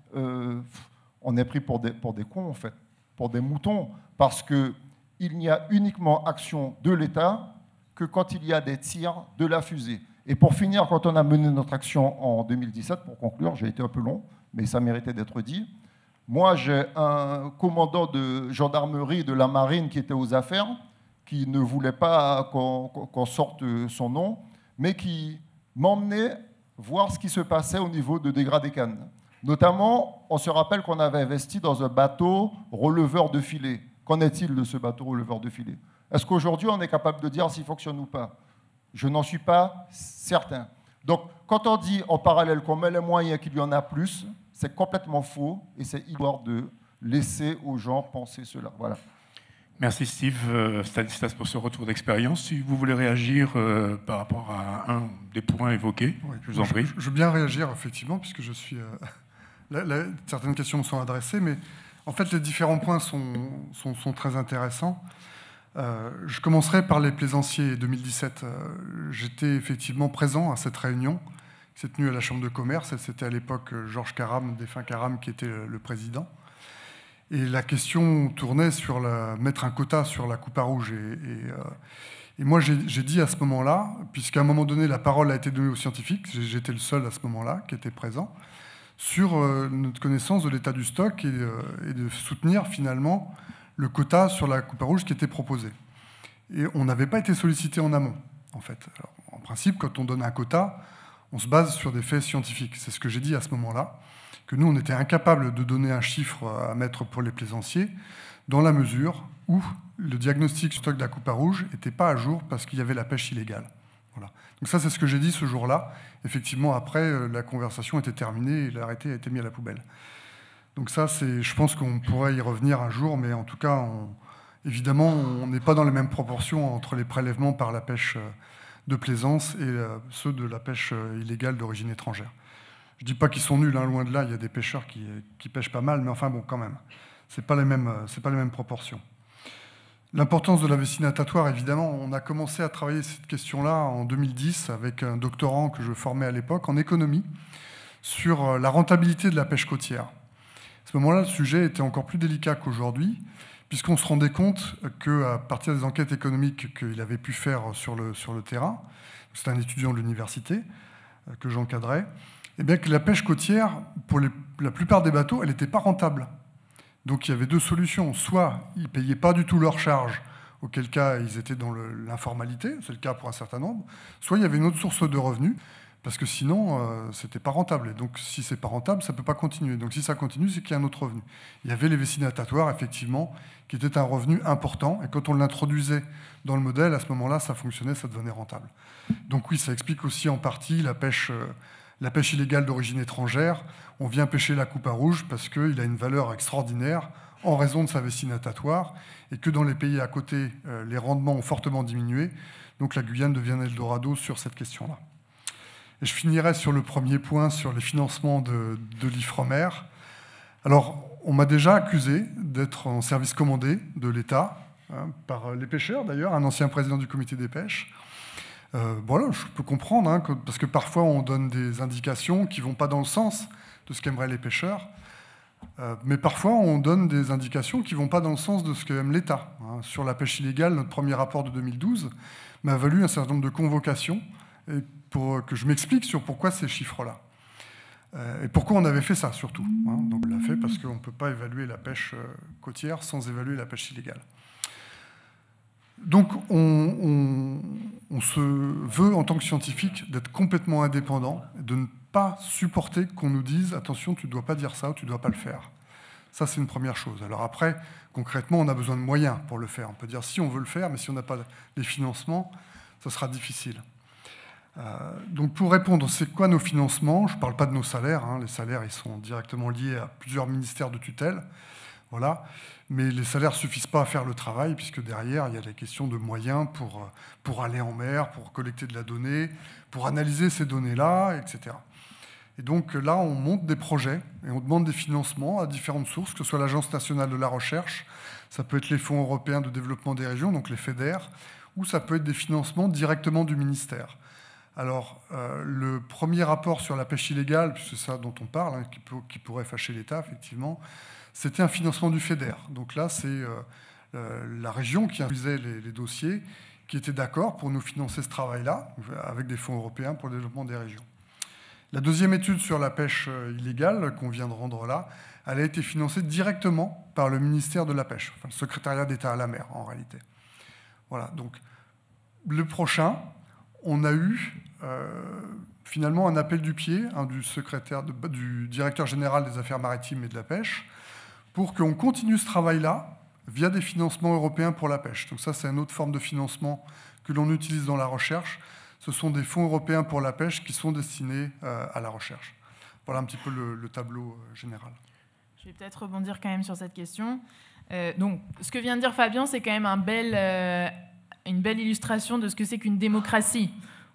on est pris pour des cons, en fait, pour des moutons, parce qu'il n'y a uniquement action de l'État que quand il y a des tirs de la fusée. Et pour finir, quand on a mené notre action en 2017, pour conclure, j'ai été un peu long, mais ça méritait d'être dit. Moi, j'ai un commandant de gendarmerie de la marine qui était aux affaires, qui ne voulait pas qu'on sorte son nom, mais qui m'emmenait voir ce qui se passait au niveau de dégradé Cannes. Notamment, on se rappelle qu'on avait investi dans un bateau releveur de filet. Qu'en est-il de ce bateau releveur de filet? Est-ce qu'aujourd'hui, on est capable de dire s'il fonctionne ou pas? Je n'en suis pas certain. Donc, quand on dit en parallèle qu'on met les moyens qu'il y en a plus, c'est complètement faux et c'est histoire de laisser aux gens penser cela. Voilà. Merci Steve Stanislas pour ce retour d'expérience. Si vous voulez réagir par rapport à un des points évoqués, oui, je vous en prie. Je veux bien réagir, effectivement, puisque je suis... certaines questions me sont adressées, mais en fait, les différents points sont très intéressants. Je commencerai par les plaisanciers 2017. J'étais effectivement présent à cette réunion qui s'est tenue à la Chambre de commerce. C'était à l'époque Georges Caram, défunt Caram, qui était le président. Et la question tournait sur mettre un quota sur la Coupa Rouge. Et moi, j'ai dit à ce moment-là, puisqu'à un moment donné, la parole a été donnée aux scientifiques, j'étais le seul à ce moment-là qui était présent, sur notre connaissance de l'état du stock et de soutenir finalement le quota sur la Coupa Rouge qui était proposé. Et on n'avait pas été sollicité en amont, en fait. Alors, en principe, quand on donne un quota, on se base sur des faits scientifiques. C'est ce que j'ai dit à ce moment-là, que nous, on était incapables de donner un chiffre à mettre pour les plaisanciers, dans la mesure où le diagnostic stock de la Coupa Rouge n'était pas à jour parce qu'il y avait la pêche illégale. Voilà. Donc ça, c'est ce que j'ai dit ce jour-là. Effectivement, après, la conversation était terminée et l'arrêté a été mis à la poubelle. Donc ça, je pense qu'on pourrait y revenir un jour, mais en tout cas, évidemment, on n'est pas dans les mêmes proportions entre les prélèvements par la pêche de plaisance et ceux de la pêche illégale d'origine étrangère. Je ne dis pas qu'ils sont nuls, hein, loin de là, il y a des pêcheurs qui pêchent pas mal, mais enfin bon, quand même, ce n'est pas les mêmes proportions. L'importance de la vessie natatoire, évidemment, on a commencé à travailler cette question-là en 2010 avec un doctorant que je formais à l'époque en économie sur la rentabilité de la pêche côtière. À ce moment-là, le sujet était encore plus délicat qu'aujourd'hui, puisqu'on se rendait compte qu'à partir des enquêtes économiques qu'il avait pu faire sur le terrain, c'était un étudiant de l'université que j'encadrais, eh bien que la pêche côtière, pour la plupart des bateaux, elle n'était pas rentable. Donc il y avait deux solutions. Soit ils ne payaient pas du tout leurs charges, auquel cas ils étaient dans l'informalité, c'est le cas pour un certain nombre, soit il y avait une autre source de revenus, parce que sinon, ce n'était pas rentable. Et donc si ce n'est pas rentable, ça ne peut pas continuer. Donc si ça continue, c'est qu'il y a un autre revenu. Il y avait les vessies natatoires, effectivement, qui étaient un revenu important. Et quand on l'introduisait dans le modèle, à ce moment-là, ça fonctionnait, ça devenait rentable. Donc oui, ça explique aussi en partie la pêche illégale d'origine étrangère. On vient pêcher la Coupa Rouge parce qu'il a une valeur extraordinaire en raison de sa vessie natatoire et que dans les pays à côté, les rendements ont fortement diminué. Donc la Guyane devient Eldorado sur cette question-là. Et je finirai sur le premier point, sur les financements de l'Ifremer. Alors, on m'a déjà accusé d'être en service commandé de l'État, par les pêcheurs d'ailleurs, un ancien président du comité des pêches. Voilà, je peux comprendre, parce que parfois on donne des indications qui ne vont pas dans le sens de ce qu'aimeraient les pêcheurs, mais parfois on donne des indications qui ne vont pas dans le sens de ce qu'aime l'État. Sur la pêche illégale, notre premier rapport de 2012 m'a valu un certain nombre de convocations et pour que je m'explique sur pourquoi ces chiffres-là. Et pourquoi on avait fait ça, surtout. Donc on l'a fait parce qu'on ne peut pas évaluer la pêche côtière sans évaluer la pêche illégale. Donc on se veut, en tant que scientifique, d'être complètement indépendant, de ne pas supporter qu'on nous dise « attention, tu ne dois pas dire ça ou tu ne dois pas le faire ». Ça, c'est une première chose. Alors après, concrètement, on a besoin de moyens pour le faire. On peut dire si on veut le faire, mais si on n'a pas les financements, ça sera difficile. Donc pour répondre, c'est quoi nos financements? Je ne parle pas de nos salaires. Les salaires, ils sont directement liés à plusieurs ministères de tutelle. Voilà. Mais les salaires ne suffisent pas à faire le travail, puisque derrière, il y a des questions de moyens pour aller en mer, pour collecter de la donnée, pour analyser ces données-là, etc. Et donc là, on monte des projets et on demande des financements à différentes sources, que ce soit l'Agence nationale de la recherche, ça peut être les fonds européens de développement des régions, donc les FEDER, ou ça peut être des financements directement du ministère. Alors, le premier rapport sur la pêche illégale, puisque c'est ça dont on parle, qui pourrait fâcher l'État, effectivement, c'était un financement du FEDER. Donc là, c'est la région qui instruisait les dossiers, qui était d'accord pour nous financer ce travail-là, avec des fonds européens pour le développement des régions. La deuxième étude sur la pêche illégale, qu'on vient de rendre là, elle a été financée directement par le ministère de la Pêche, enfin, le secrétariat d'État à la mer, en réalité. Voilà, donc le prochain, on a eu finalement un appel du pied du directeur général des affaires maritimes et de la pêche pour qu'on continue ce travail-là via des financements européens pour la pêche. Donc ça, c'est une autre forme de financement que l'on utilise dans la recherche. Ce sont des fonds européens pour la pêche qui sont destinés à la recherche. Voilà un petit peu le tableau général. Je vais peut-être rebondir quand même sur cette question. Donc, ce que vient de dire Fabien, c'est quand même une belle illustration de ce que c'est qu'une démocratie.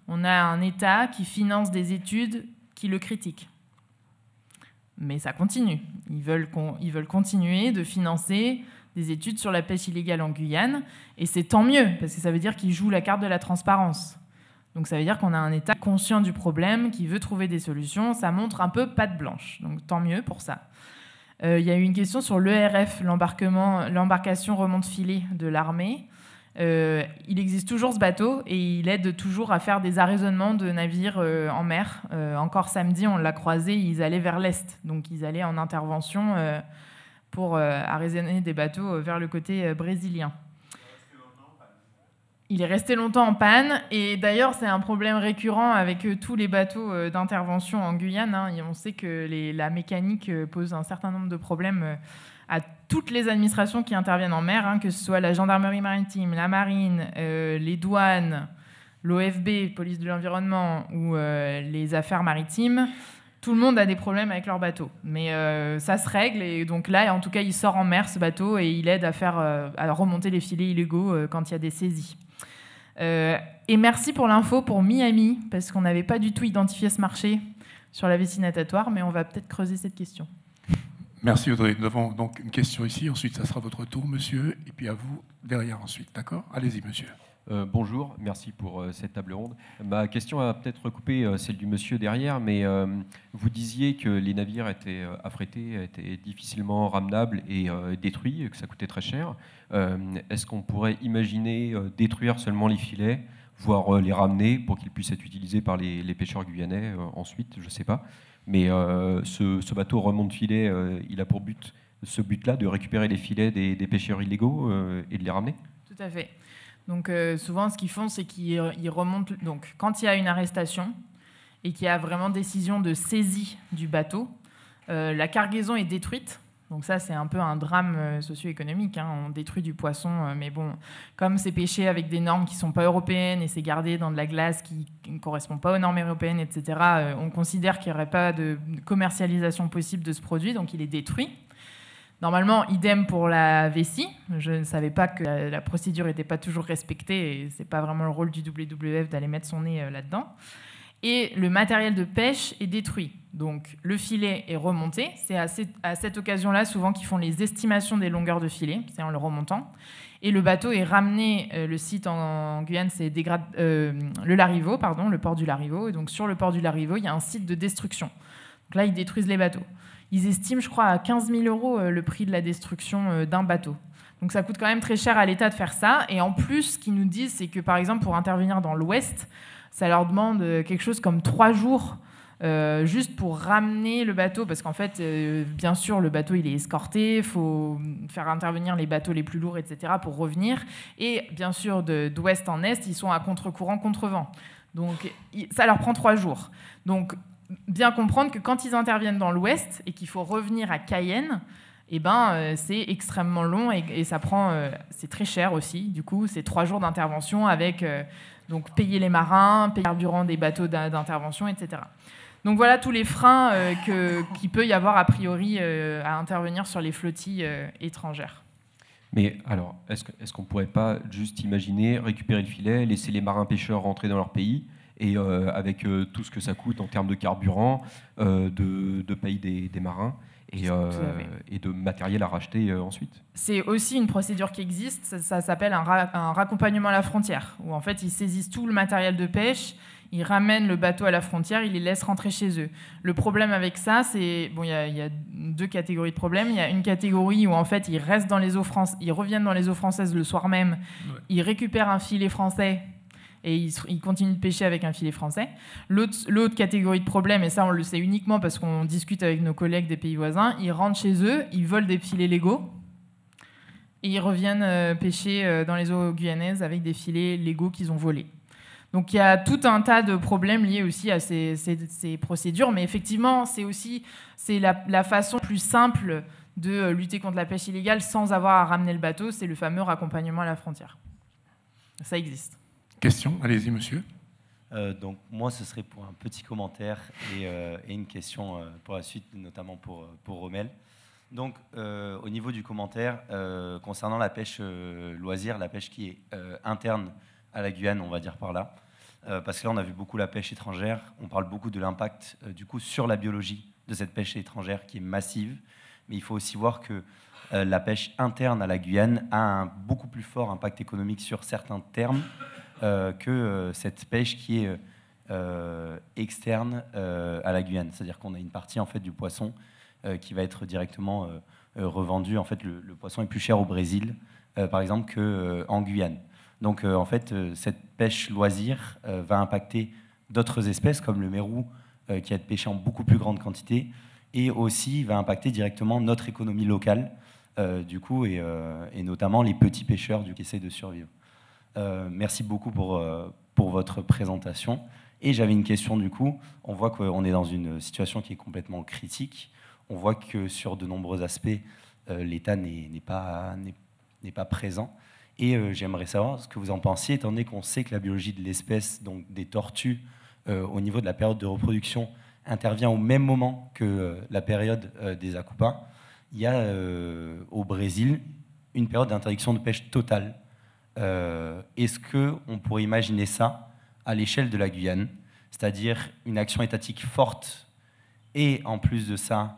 On a un État qui finance des études qui le critiquent. Mais ça continue. Ils veulent continuer de financer des études sur la pêche illégale en Guyane. Et c'est tant mieux, parce que ça veut dire qu'ils jouent la carte de la transparence. Donc ça veut dire qu'on a un État conscient du problème, qui veut trouver des solutions. Ça montre un peu patte blanche. Donc tant mieux pour ça. Il y a eu une question sur l'ERF, l'embarcation remonte-filet de l'armée. Il existe toujours ce bateau et il aide toujours à faire des arraisonnements de navires en mer. Encore samedi, on l'a croisé, ils allaient vers l'est. Donc ils allaient en intervention pour arraisonner des bateaux vers le côté brésilien. Il est resté longtemps en panne et d'ailleurs c'est un problème récurrent avec tous les bateaux d'intervention en Guyane. Et on sait que la mécanique pose un certain nombre de problèmes à toutes les administrations qui interviennent en mer, que ce soit la gendarmerie maritime, la marine, les douanes, l'OFB, police de l'environnement, ou les affaires maritimes. Tout le monde a des problèmes avec leur bateau. Mais ça se règle, et donc là, en tout cas, il sort en mer, ce bateau, et il aide à remonter les filets illégaux quand il y a des saisies. Et merci pour l'info pour Miami, parce qu'on n'avait pas du tout identifié ce marché sur la vessie natatoire, mais on va peut-être creuser cette question. Merci Audrey. Nous avons donc une question ici, ensuite ça sera votre tour, monsieur, et puis à vous derrière ensuite, d'accord? Allez-y, monsieur. Bonjour, merci pour cette table ronde. Ma question a peut-être recoupé celle du monsieur derrière, mais vous disiez que les navires étaient affrétés, étaient difficilement ramenables et détruits, que ça coûtait très cher. Est-ce qu'on pourrait imaginer détruire seulement les filets, voire les ramener pour qu'ils puissent être utilisés par les pêcheurs guyanais ensuite? Je ne sais pas. Mais ce bateau remonte-filet, il a pour but, ce but-là, de récupérer les filets des pêcheurs illégaux et de les ramener? Tout à fait. Donc souvent, ce qu'ils font, c'est qu'ils remontent. Donc, quand il y a une arrestation et qu'il y a vraiment décision de saisie du bateau, la cargaison est détruite. Donc ça, c'est un peu un drame socio-économique. On détruit du poisson, mais bon, comme c'est pêché avec des normes qui ne sont pas européennes et c'est gardé dans de la glace qui ne correspond pas aux normes européennes, etc., on considère qu'il n'y aurait pas de commercialisation possible de ce produit, donc il est détruit. Normalement, idem pour la vessie. Je ne savais pas que la procédure n'était pas toujours respectée et ce n'est pas vraiment le rôle du WWF d'aller mettre son nez là-dedans. Et le matériel de pêche est détruit. Donc le filet est remonté. C'est à cette occasion-là souvent qu'ils font les estimations des longueurs de filet, c'est en le remontant. Et le bateau est ramené, le site en Guyane, c'est le Larivot, le port du Larivot. Et donc sur le port du Larivot, il y a un site de destruction. Donc là, ils détruisent les bateaux. Ils estiment, je crois, à 15 000 € le prix de la destruction d'un bateau. Donc ça coûte quand même très cher à l'État de faire ça. Et en plus, ce qu'ils nous disent, c'est que par exemple, pour intervenir dans l'Ouest, ça leur demande quelque chose comme 3 jours juste pour ramener le bateau, parce qu'en fait, bien sûr, le bateau il est escorté, il faut faire intervenir les bateaux les plus lourds, etc., pour revenir. Et bien sûr, d'ouest en est, ils sont à contre-courant, contre-vent. Donc, ça leur prend 3 jours. Donc, bien comprendre que quand ils interviennent dans l'ouest et qu'il faut revenir à Cayenne, eh ben, c'est extrêmement long et ça prend, c'est très cher aussi. Du coup, c'est 3 jours d'intervention avec donc payer les marins, payer le carburant des bateaux d'intervention, etc. Donc voilà tous les freins qu'il peut y avoir a priori à intervenir sur les flottilles étrangères. Mais alors, est-ce qu'on ne pourrait pas juste imaginer récupérer le filet, laisser les marins pêcheurs rentrer dans leur pays et avec tout ce que ça coûte en termes de carburant, de paye des marins et de matériel à racheter ensuite? C'est aussi une procédure qui existe, ça s'appelle un raccompagnement à la frontière, où en fait ils saisissent tout le matériel de pêche, ils ramènent le bateau à la frontière, ils les laissent rentrer chez eux. Le problème avec ça, c'est bon, il y a 2 catégories de problèmes. Il y a une catégorie où en fait ils restent dans les eaux ils reviennent dans les eaux françaises le soir même, ils récupèrent un filet français et ils continuent de pêcher avec un filet français. L'autre catégorie de problème, et ça on le sait uniquement parce qu'on discute avec nos collègues des pays voisins, ils rentrent chez eux, ils volent des filets légaux et ils reviennent pêcher dans les eaux guyanaises avec des filets légaux qu'ils ont volés. Donc il y a tout un tas de problèmes liés aussi à ces procédures, mais effectivement c'est la façon plus simple de lutter contre la pêche illégale sans avoir à ramener le bateau, c'est le fameux raccompagnement à la frontière. Ça existe. Question, allez-y monsieur. Donc moi ce serait pour un petit commentaire et une question pour la suite, notamment pour Rommel. Donc au niveau du commentaire, concernant la pêche loisir, la pêche qui est interne à la Guyane, on va dire par là, parce que là on a vu beaucoup la pêche étrangère, on parle beaucoup de l'impact du coup sur la biologie de cette pêche étrangère qui est massive, mais il faut aussi voir que la pêche interne à la Guyane a un beaucoup plus fort impact économique sur certains termes que cette pêche qui est externe à la Guyane, c'est-à-dire qu'on a une partie en fait du poisson qui va être directement revendu. En fait, le poisson est plus cher au Brésil, par exemple, qu'en Guyane. Donc, en fait, cette pêche loisir va impacter d'autres espèces, comme le mérou, qui va être pêché en beaucoup plus grande quantité, et aussi va impacter directement notre économie locale, du coup, et notamment les petits pêcheurs qui essaient de survivre. Merci beaucoup pour votre présentation. Et j'avais une question, du coup. On voit qu'on est dans une situation qui est complètement critique. On voit que sur de nombreux aspects, l'État n'est pas présent. Et j'aimerais savoir ce que vous en pensiez, étant donné qu'on sait que la biologie de l'espèce, donc des tortues, au niveau de la période de reproduction, intervient au même moment que la période des acoupas. Il y a au Brésil une période d'interdiction de pêche totale. Est-ce qu'on pourrait imaginer ça à l'échelle de la Guyane, c'est-à-dire une action étatique forte et en plus de ça,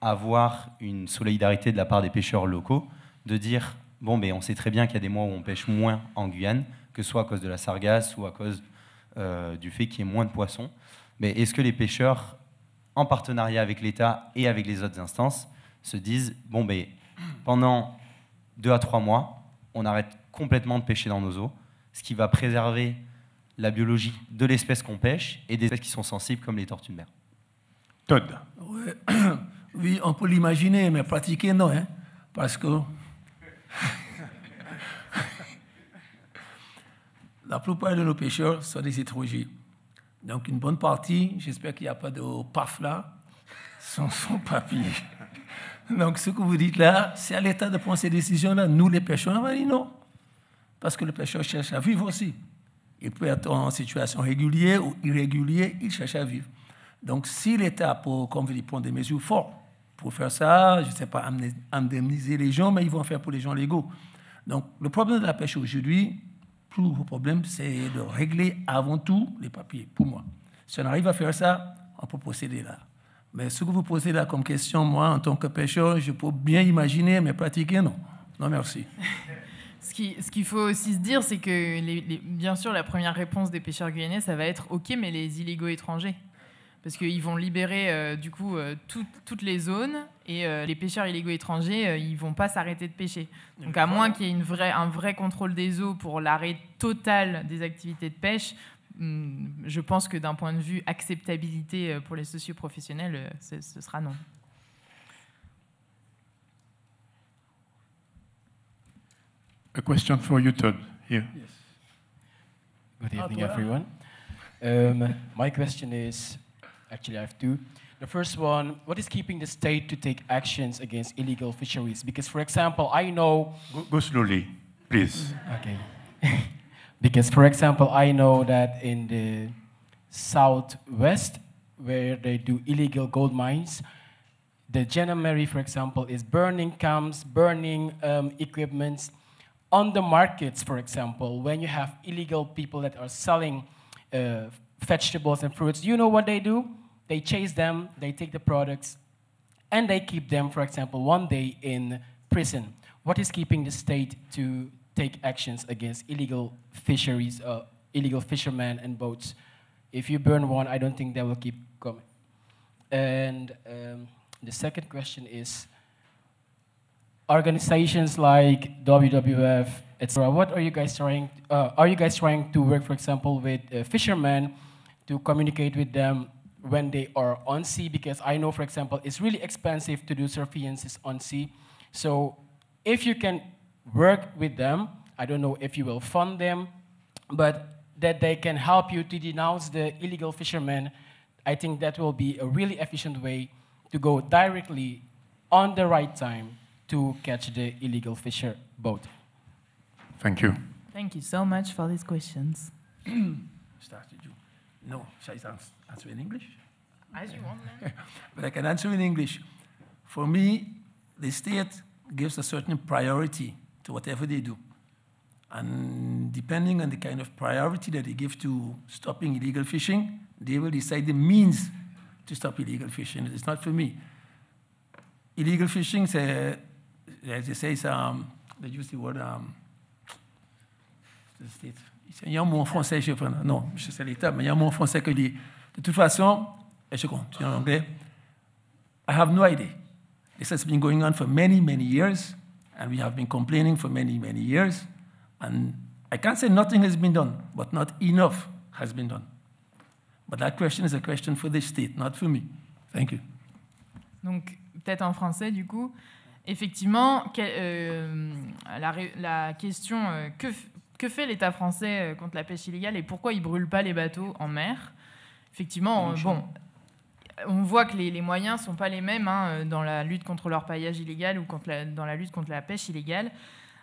avoir une solidarité de la part des pêcheurs locaux, de dire bon, mais on sait très bien qu'il y a des mois où on pêche moins en Guyane, que ce soit à cause de la sargasse ou à cause du fait qu'il y ait moins de poissons. Mais est-ce que les pêcheurs, en partenariat avec l'État et avec les autres instances, se disent bon, mais pendant 2 à 3 mois, on arrête complètement de pêcher dans nos eaux, ce qui va préserver la biologie de l'espèce qu'on pêche et des espèces qui sont sensibles comme les tortues de mer. Todd. Ouais. Oui, on peut l'imaginer, mais pratiquer, non. Hein, parce que la plupart de nos pêcheurs sont des étrangers. Donc, une bonne partie, j'espère qu'il n'y a pas de paf là, sont sans papier. Donc, ce que vous dites là, c'est à l'État de prendre ces décisions-là. Nous, les pêcheurs, on va dire non. Parce que le pêcheur cherche à vivre aussi. Il peut être en situation régulière ou irrégulière, il cherche à vivre. Donc, si l'État, comme vous dites, prend des mesures fortes pour faire ça, je ne sais pas, indemniser les gens, mais ils vont faire pour les gens légaux. Donc, le problème de la pêche aujourd'hui, plus gros problème, c'est de régler avant tout les papiers, pour moi. Si on arrive à faire ça, on peut procéder là. Mais ce que vous posez là comme question, moi, en tant que pêcheur, je peux bien imaginer, mais pratiquer, non. Non, merci. Ce qu'il faut aussi se dire, c'est que, bien sûr, la première réponse des pêcheurs guyanais, ça va être « OK, mais les illégaux étrangers ». Parce qu'ils vont libérer, du coup, toutes les zones, et les pêcheurs illégaux étrangers, ils ne vont pas s'arrêter de pêcher. Donc, à moins qu'il y ait un vrai contrôle des eaux pour l'arrêt total des activités de pêche, je pense que d'un point de vue acceptabilité pour les socioprofessionnels, ce sera non. A question for you, Todd. Here. Yes. Good evening, everyone. My question is, actually I have two. The first one, what is keeping the state to take actions against illegal fisheries? Because, for example, I know... Go slowly, please. Okay. Because, for example, I know that in the southwest, where they do illegal gold mines, the gendarmerie, for example, is burning camps, burning equipments. On the markets, for example, when you have illegal people that are selling vegetables and fruits, you know what they do? They chase them, they take the products, and they keep them, for example, one day in prison. What is keeping the state to take actions against illegal fisheries, illegal fishermen and boats? If you burn one, I don't think they will keep coming. And the second question is, organizations like WWF, etc. What are you guys trying? Are you guys trying to work, for example, with fishermen to communicate with them when they are on sea? Because I know, for example, it's really expensive to do surveillances on sea. So if you can work with them, I don't know if you will fund them, but that they can help you to denounce the illegal fishermen, I think that will be a really efficient way to go directly on the right time to catch the illegal fisher boat. Thank you. Thank you so much for these questions. Start with you. No, shall I answer in English? As you want, man. But I can answer in English. For me, the state gives a certain priority to whatever they do. And depending on the kind of priority that they give to stopping illegal fishing, they will decide the means to stop illegal fishing. It's not for me. Illegal fishing, as they say, they use the word, il y a un mot en français, je sais non, je sais l'état, mais il y a un mot en français que dit, de toute façon, et je continue en anglais, I have no idea. This has been going on for many, many years, and we have been complaining for many, many years, and I can't say nothing has been done, but not enough has been done. But that question is a question for the state, not for me. Thank you. Donc, peut-être en français, du coup. Effectivement, la question que fait l'État français contre la pêche illégale et pourquoi il ne brûle pas les bateaux en mer? Effectivement, on voit que les moyens ne sont pas les mêmes dans la lutte contre l'orpaillage illégal ou dans la lutte contre la pêche illégale.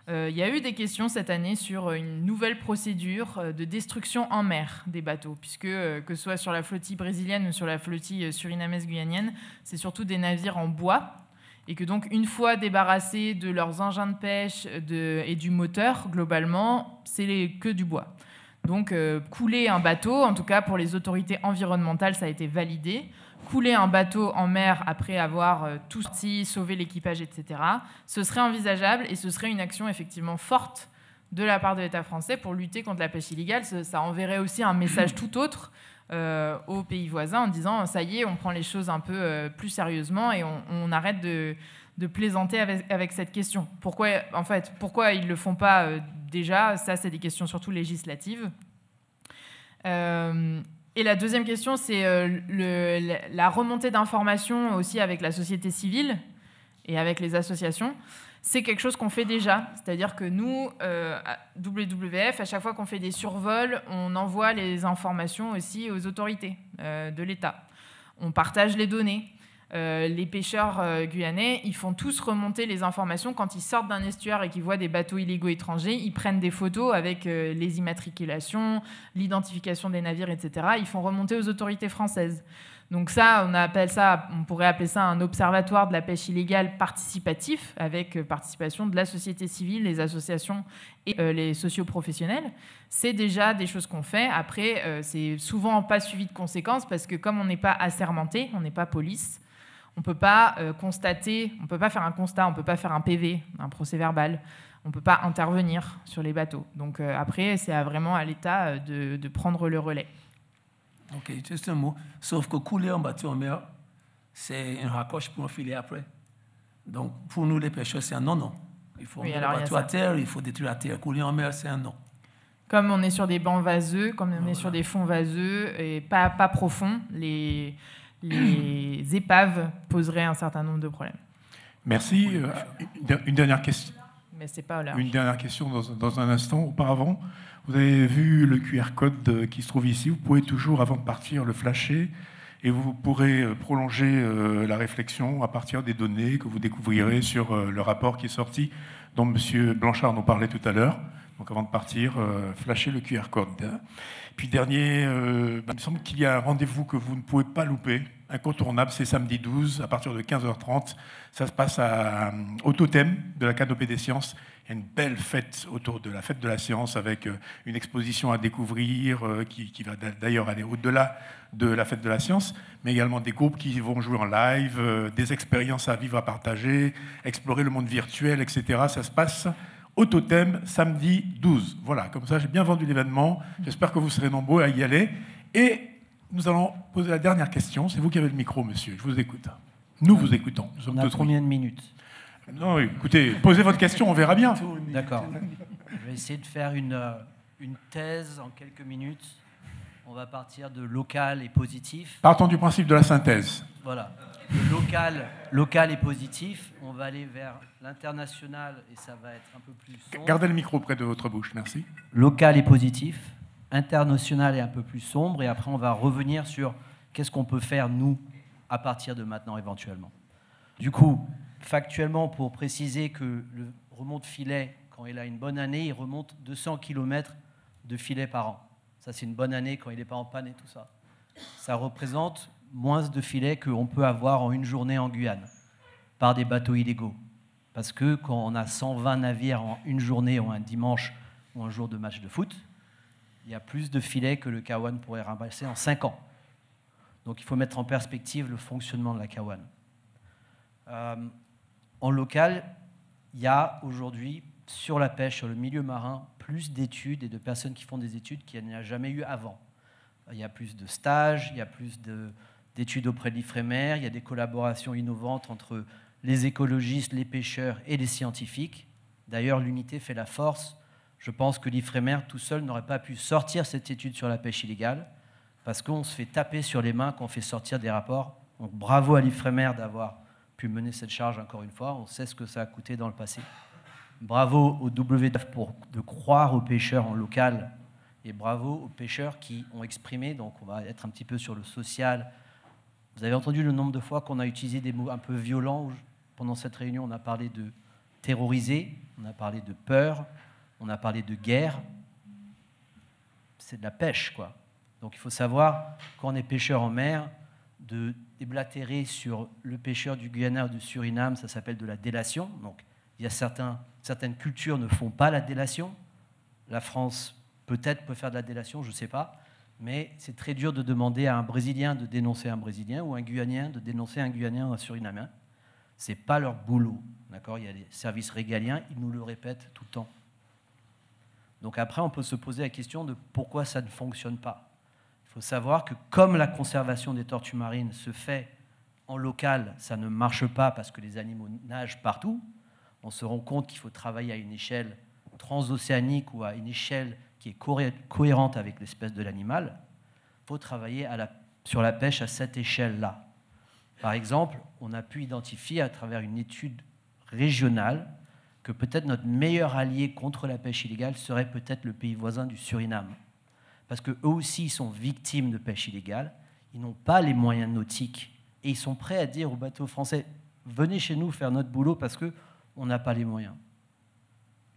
Il y a eu des questions cette année sur une nouvelle procédure de destruction en mer des bateaux, puisque que ce soit sur la flottille brésilienne ou sur la flottille surinamaise-guyanienne, c'est surtout des navires en bois, et que donc une fois débarrassés de leurs engins de pêche et du moteur, globalement, c'est que du bois. Donc couler un bateau, en tout cas pour les autorités environnementales, ça a été validé. Couler un bateau en mer après avoir tout sorti, sauvé l'équipage, etc., ce serait envisageable et ce serait une action effectivement forte de la part de l'État français pour lutter contre la pêche illégale. Ça enverrait aussi un message tout autre aux pays voisins en disant ça y est, on prend les choses un peu plus sérieusement et on arrête de plaisanter avec cette question. Pourquoi ils ne le font pas déjà? Ça, c'est des questions surtout législatives. Et la deuxième question, c'est la remontée d'informations aussi avec la société civile et avec les associations. C'est quelque chose qu'on fait déjà. C'est-à-dire que nous, à WWF, à chaque fois qu'on fait des survols, on envoie les informations aussi aux autorités de l'État. On partage les données. Les pêcheurs guyanais, ils font tous remonter les informations quand ils sortent d'un estuaire et qu'ils voient des bateaux illégaux étrangers. Ils prennent des photos avec les immatriculations, l'identification des navires, etc. Ils font remonter aux autorités françaises. Donc ça, on pourrait appeler ça un observatoire de la pêche illégale participatif, avec participation de la société civile, les associations et les socioprofessionnels. C'est déjà des choses qu'on fait. Après, c'est souvent pas suivi de conséquences parce que comme on n'est pas assermenté, on n'est pas police, on ne peut pas constater, on ne peut pas faire un constat, on ne peut pas faire un PV, un procès verbal, on ne peut pas intervenir sur les bateaux. Donc après, c'est vraiment à l'État de prendre le relais. Ok, juste un mot. Sauf que couler un bateau en mer, c'est un raccroche pour enfiler après. Donc pour nous, les pêcheurs, c'est un non-non. Il faut mettre le bateau à terre, il faut détruire la terre. Couler en mer, c'est un non. Comme on est sur des bancs vaseux, comme on est sur des fonds vaseux et pas profonds, les épaves poseraient un certain nombre de problèmes. Merci. Une dernière question. Mais c'est pas là. Une dernière question dans un instant. Auparavant, vous avez vu le QR code qui se trouve ici. Vous pouvez toujours, avant de partir, le flasher et vous pourrez prolonger la réflexion à partir des données que vous découvrirez sur le rapport qui est sorti, dont M. Blanchard nous parlait tout à l'heure. Donc avant de partir, flasher le QR code. Puis dernier, il me semble qu'il y a un rendez-vous que vous ne pouvez pas louper, incontournable, c'est samedi 12, à partir de 15h30. Ça se passe au totem de la Canopée des Sciences. Il y a une belle fête autour de la fête de la science avec une exposition à découvrir qui va d'ailleurs aller au-delà de la fête de la science, mais également des groupes qui vont jouer en live, des expériences à vivre, à partager, explorer le monde virtuel, etc. Ça se passe au totem, samedi 12. Voilà, comme ça j'ai bien vendu l'événement. J'espère que vous serez nombreux à y aller. Et nous allons poser la dernière question. C'est vous qui avez le micro, monsieur. Je vous écoute. Nous vous écoutons. Nous sommes on a combien de minutes? Non, écoutez, posez votre question, on verra bien. D'accord. Je vais essayer de faire une thèse en quelques minutes. On va partir de local et positif. Partons du principe de la synthèse. Voilà. Le local et positif. On va aller vers l'international et ça va être un peu plus sombre. Gardez le micro près de votre bouche, merci. Local et positif. International et un peu plus sombre. Et après, on va revenir sur qu'est-ce qu'on peut faire, nous, à partir de maintenant, éventuellement. Du coup, factuellement, pour préciser que le remonte filet, quand il a une bonne année, il remonte 200 km de filet par an. Ça, c'est une bonne année quand il n'est pas en panne et tout ça. Ça représente moins de filets qu'on peut avoir en une journée en Guyane, par des bateaux illégaux. Parce que quand on a 120 navires en une journée ou un dimanche ou un jour de match de foot, il y a plus de filets que le Kawan pourrait ramasser en 5 ans. Donc il faut mettre en perspective le fonctionnement de la Kawan. En local, il y a aujourd'hui, sur la pêche, sur le milieu marin, plus d'études et de personnes qui font des études qu'il n'y a jamais eu avant. Il y a plus de stages, il y a plus d'études auprès de l'Ifremer, il y a des collaborations innovantes entre les écologistes, les pêcheurs et les scientifiques. D'ailleurs, l'unité fait la force. Je pense que l'Ifremer, tout seul, n'aurait pas pu sortir cette étude sur la pêche illégale, parce qu'on se fait taper sur les mains quand on fait sortir des rapports. Donc bravo à l'Ifremer d'avoir pu mener cette charge encore une fois. On sait ce que ça a coûté dans le passé. Bravo au WWF de croire aux pêcheurs en local et bravo aux pêcheurs qui ont exprimé, donc on va être un petit peu sur le social. Vous avez entendu le nombre de fois qu'on a utilisé des mots un peu violents. Pendant cette réunion, on a parlé de terroriser, on a parlé de peur, on a parlé de guerre. C'est de la pêche, quoi. Donc il faut savoir, quand on est pêcheur en mer, de déblatérer sur le pêcheur du Guyana ou du Suriname, ça s'appelle de la délation. Donc il y a certaines cultures ne font pas la délation. La France peut-être peut faire de la délation, je ne sais pas. Mais c'est très dur de demander à un Brésilien de dénoncer un Brésilien ou un Guyanien de dénoncer un Guyanien ou un Surinamien. Ce n'est pas leur boulot. D'accord ? Il y a des services régaliens, ils nous le répètent tout le temps. Donc après, on peut se poser la question de pourquoi ça ne fonctionne pas. Il faut savoir que comme la conservation des tortues marines se fait en local, ça ne marche pas parce que les animaux nagent partout. On se rend compte qu'il faut travailler à une échelle transocéanique ou à une échelle qui est cohérente avec l'espèce de l'animal. Il faut travailler sur la pêche à cette échelle-là. Par exemple, on a pu identifier à travers une étude régionale que peut-être notre meilleur allié contre la pêche illégale serait peut-être le pays voisin du Suriname. Parce qu'eux aussi sont victimes de pêche illégale, ils n'ont pas les moyens nautiques et ils sont prêts à dire aux bateaux français « venez chez nous faire notre boulot parce qu'on n'a pas les moyens ».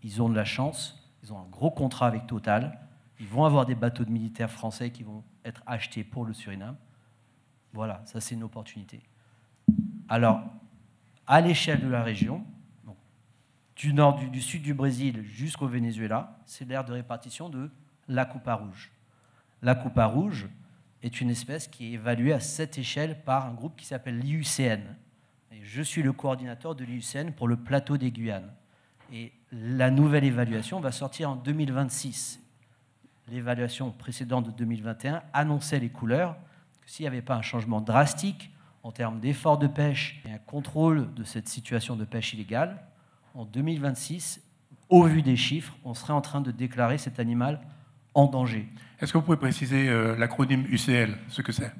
Ils ont de la chance, ils ont un gros contrat avec Total, ils vont avoir des bateaux de militaires français qui vont être achetés pour le Suriname. Voilà, ça c'est une opportunité. Alors, à l'échelle de la région, donc, du sud du Brésil jusqu'au Venezuela, c'est l'aire de répartition de la coupa rouge. La coupa rouge est une espèce qui est évaluée à cette échelle par un groupe qui s'appelle l'IUCN. Et je suis le coordinateur de l'IUCN pour le plateau des Guyanes. Et la nouvelle évaluation va sortir en 2026. L'évaluation précédente de 2021 annonçait les couleurs, que s'il n'y avait pas un changement drastique en termes d'efforts de pêche et un contrôle de cette situation de pêche illégale, en 2026, au vu des chiffres, on serait en train de déclarer cet animal en danger. Est-ce que vous pouvez préciser l'acronyme UCL, ce que c'est?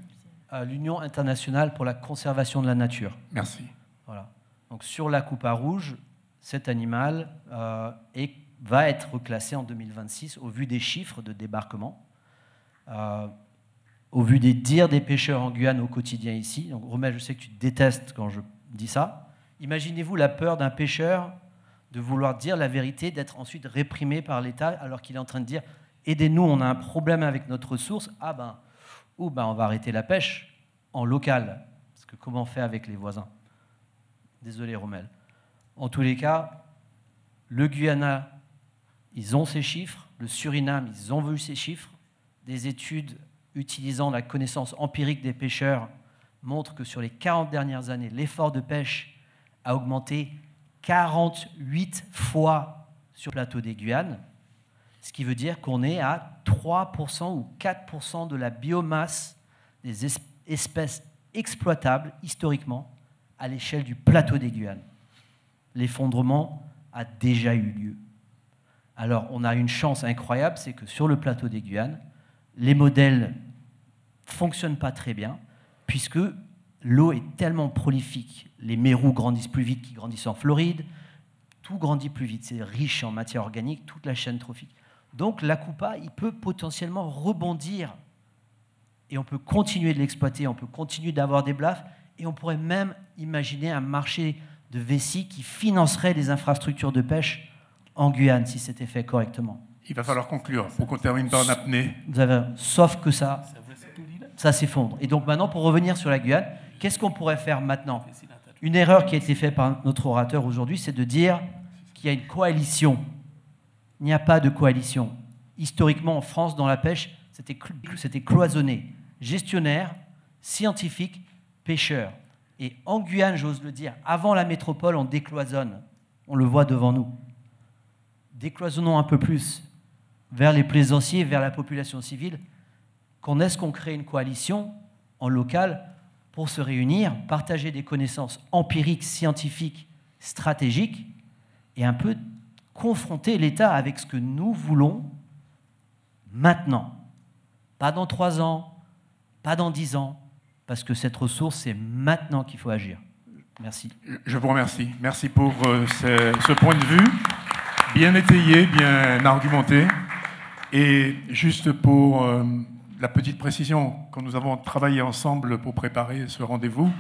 L'Union internationale pour la conservation de la nature. Merci. Voilà. Donc sur la coupa rouge, cet animal va être reclassé en 2026 au vu des chiffres de débarquement, au vu des dires des pêcheurs en Guyane au quotidien ici. Donc Romel, je sais que tu détestes quand je dis ça. Imaginez-vous la peur d'un pêcheur de vouloir dire la vérité, d'être ensuite réprimé par l'État alors qu'il est en train de dire « Aidez-nous, on a un problème avec notre ressource. » Ah ben, on va arrêter la pêche en local. Parce que comment on fait avec les voisins? Désolé Romel. En tous les cas, le Guyana, ils ont ces chiffres. Le Suriname, ils ont vu ces chiffres. Des études utilisant la connaissance empirique des pêcheurs montrent que sur les 40 dernières années, l'effort de pêche a augmenté 48 fois sur le plateau des Guyanes, ce qui veut dire qu'on est à 3% ou 4% de la biomasse des espèces exploitables historiquement à l'échelle du plateau des Guyanes. L'effondrement a déjà eu lieu. Alors, on a une chance incroyable, c'est que sur le plateau des Guyanes, les modèles ne fonctionnent pas très bien, puisque l'eau est tellement prolifique. Les mérous grandissent plus vite qu'ils grandissent en Floride, tout grandit plus vite, c'est riche en matière organique, toute la chaîne trophique. Donc la coupa, il peut potentiellement rebondir, et on peut continuer de l'exploiter, on peut continuer d'avoir des blaffes, et on pourrait même imaginer un marché de vessie qui financerait les infrastructures de pêche en Guyane, si c'était fait correctement. Il va falloir conclure pour qu'on termine pas en apnée. Sauf que ça s'effondre. Et donc maintenant, pour revenir sur la Guyane, qu'est-ce qu'on pourrait faire maintenant? Une erreur qui a été faite par notre orateur aujourd'hui, c'est de dire qu'il y a une coalition. Il n'y a pas de coalition. Historiquement, en France, dans la pêche, c'était cloisonné. Gestionnaire, scientifique, pêcheur. Et en Guyane, j'ose le dire, avant la métropole, on décloisonne. On le voit devant nous. Décloisonnons un peu plus vers les plaisanciers, vers la population civile, qu'on crée une coalition en local pour se réunir, partager des connaissances empiriques, scientifiques, stratégiques, et un peu confronter l'État avec ce que nous voulons maintenant. Pas dans 3 ans, pas dans 10 ans, parce que cette ressource, c'est maintenant qu'il faut agir. Merci. Je vous remercie. Merci pour ce point de vue, bien étayé, bien argumenté. Et juste pour la petite précision, quand nous avons travaillé ensemble pour préparer ce rendez-vous,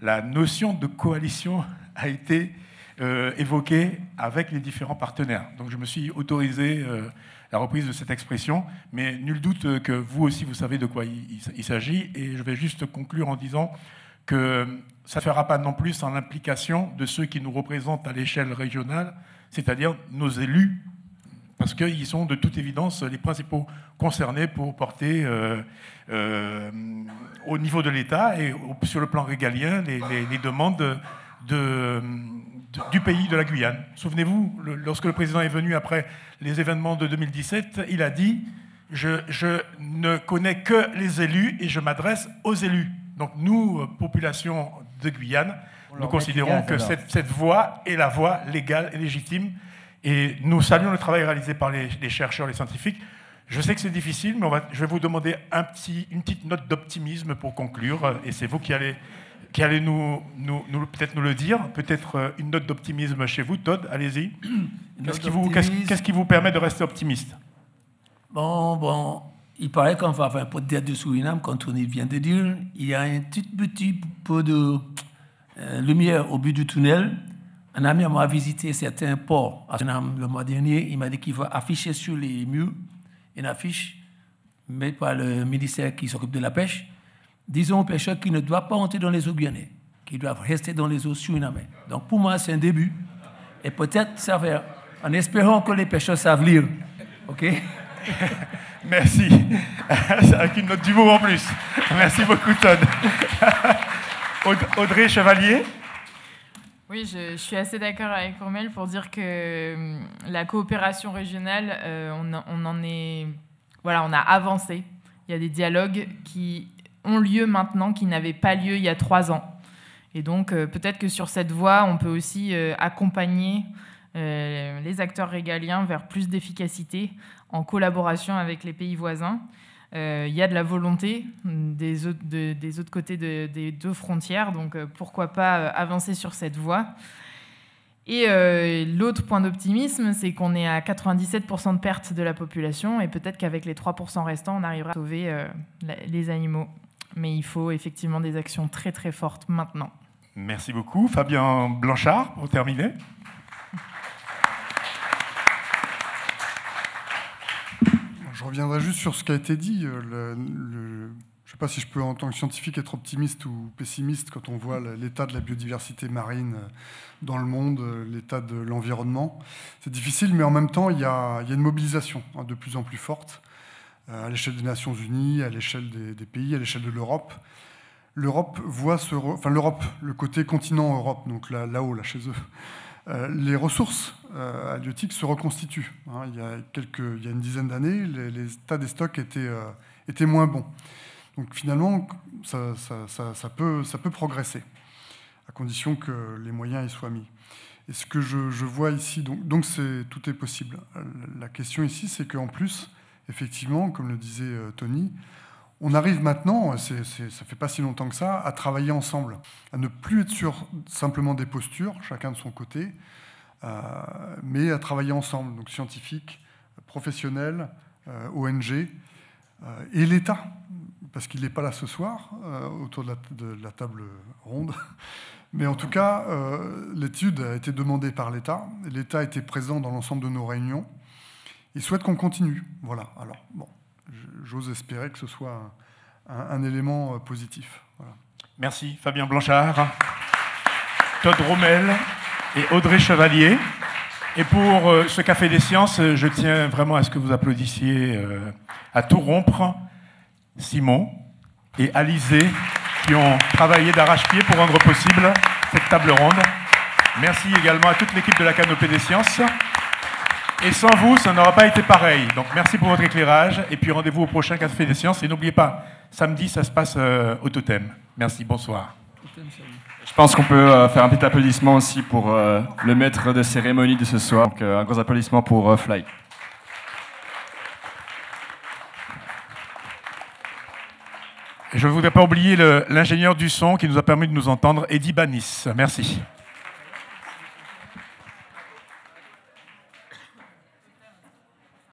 la notion de coalition a été évoquée avec les différents partenaires. Donc je me suis autorisé la reprise de cette expression, mais nul doute que vous aussi vous savez de quoi il s'agit, et je vais juste conclure en disant que ça ne fera pas non plus sans l'implication de ceux qui nous représentent à l'échelle régionale, c'est-à-dire nos élus, parce qu'ils sont de toute évidence les principaux concernés pour porter au niveau de l'État et sur le plan régalien les demandes du pays, de la Guyane. Souvenez-vous, lorsque le président est venu après les événements de 2017, il a dit « Je ne connais que les élus et je m'adresse aux élus ». Donc nous, population de Guyane, nous considérons que cette voie est la voie légale et légitime. Et nous saluons le travail réalisé par les chercheurs, les scientifiques. Je sais que c'est difficile, mais je vais vous demander une petite note d'optimisme pour conclure. Et c'est vous qui allez peut-être nous le dire. Peut-être une note d'optimisme chez vous. Todd, allez-y. Qu'est-ce qui vous permet de rester optimiste? Bon, il paraît qu'on va avoir un peu d'aide de Suriname, comme Tony vient de dire. Il y a un petit peu de lumière au bout du tunnel. Un ami m'a visité certains ports à Suriname le mois dernier. Il m'a dit qu'il va afficher sur les murs une affiche, mais par le ministère qui s'occupe de la pêche, disons aux pêcheurs qui ne doivent pas entrer dans les eaux guyanaises, qui doivent rester dans les eaux surinamaises. Donc pour moi, c'est un début. Et peut-être ça va, en espérant que les pêcheurs savent lire. OK? Merci. Avec une note d'humour en plus. Merci beaucoup, Todd. Audrey Chevalier. Oui, je suis assez d'accord avec Romel pour dire que la coopération régionale, on a avancé. Il y a des dialogues qui ont lieu maintenant, qui n'avaient pas lieu il y a 3 ans. Et donc, peut-être que sur cette voie, on peut aussi accompagner les acteurs régaliens vers plus d'efficacité en collaboration avec les pays voisins. Il y a de la volonté des autres côtés des deux frontières, donc pourquoi pas avancer sur cette voie. Et l'autre point d'optimisme, c'est qu'on est à 97% de perte de la population, et peut-être qu'avec les 3% restants, on arrivera à sauver les animaux. Mais il faut effectivement des actions très très fortes maintenant. Merci beaucoup. Fabien Blanchard, pour terminer. Je reviendrai juste sur ce qui a été dit. Je ne sais pas si je peux, en tant que scientifique, être optimiste ou pessimiste quand on voit l'état de la biodiversité marine dans le monde, l'état de l'environnement. C'est difficile, mais en même temps, il y a une mobilisation de plus en plus forte à l'échelle des Nations Unies, à l'échelle des pays, à l'échelle de l'Europe. L'Europe voit l'Europe, le côté continent Europe, donc là-haut, là chez eux. Les ressources halieutiques se reconstituent. Il y a une dizaine d'années, les états des stocks étaient moins bons. Donc finalement, ça peut progresser, à condition que les moyens y soient mis. Et ce que je vois ici, donc tout est possible. La question ici, c'est qu'en plus, effectivement, comme le disait Tony, on arrive maintenant, ça fait pas si longtemps que ça, à travailler ensemble, à ne plus être sur simplement des postures, chacun de son côté, mais à travailler ensemble, donc scientifiques, professionnels, ONG, et l'État, parce qu'il n'est pas là ce soir, autour de la table ronde. Mais en tout cas, l'étude a été demandée par l'État. L'État était présent dans l'ensemble de nos réunions. Il souhaite qu'on continue. Voilà. Alors, bon, j'ose espérer que ce soit un élément positif. Voilà. Merci Fabien Blanchard, Todd Rommel et Audrey Chevalier. Et pour ce Café des Sciences, je tiens vraiment à ce que vous applaudissiez à tout rompre Simon et Alizé qui ont travaillé d'arrache-pied pour rendre possible cette table ronde. Merci également à toute l'équipe de la Canopée des Sciences. Et sans vous, ça n'aura pas été pareil. Donc merci pour votre éclairage. Et puis rendez-vous au prochain Café des Sciences. Et n'oubliez pas, samedi, ça se passe au Totem. Merci, bonsoir. Je pense qu'on peut faire un petit applaudissement aussi pour le maître de cérémonie de ce soir. Donc un gros applaudissement pour Fly. Et je ne voudrais pas oublier l'ingénieur du son qui nous a permis de nous entendre, Eddy Banis. Merci.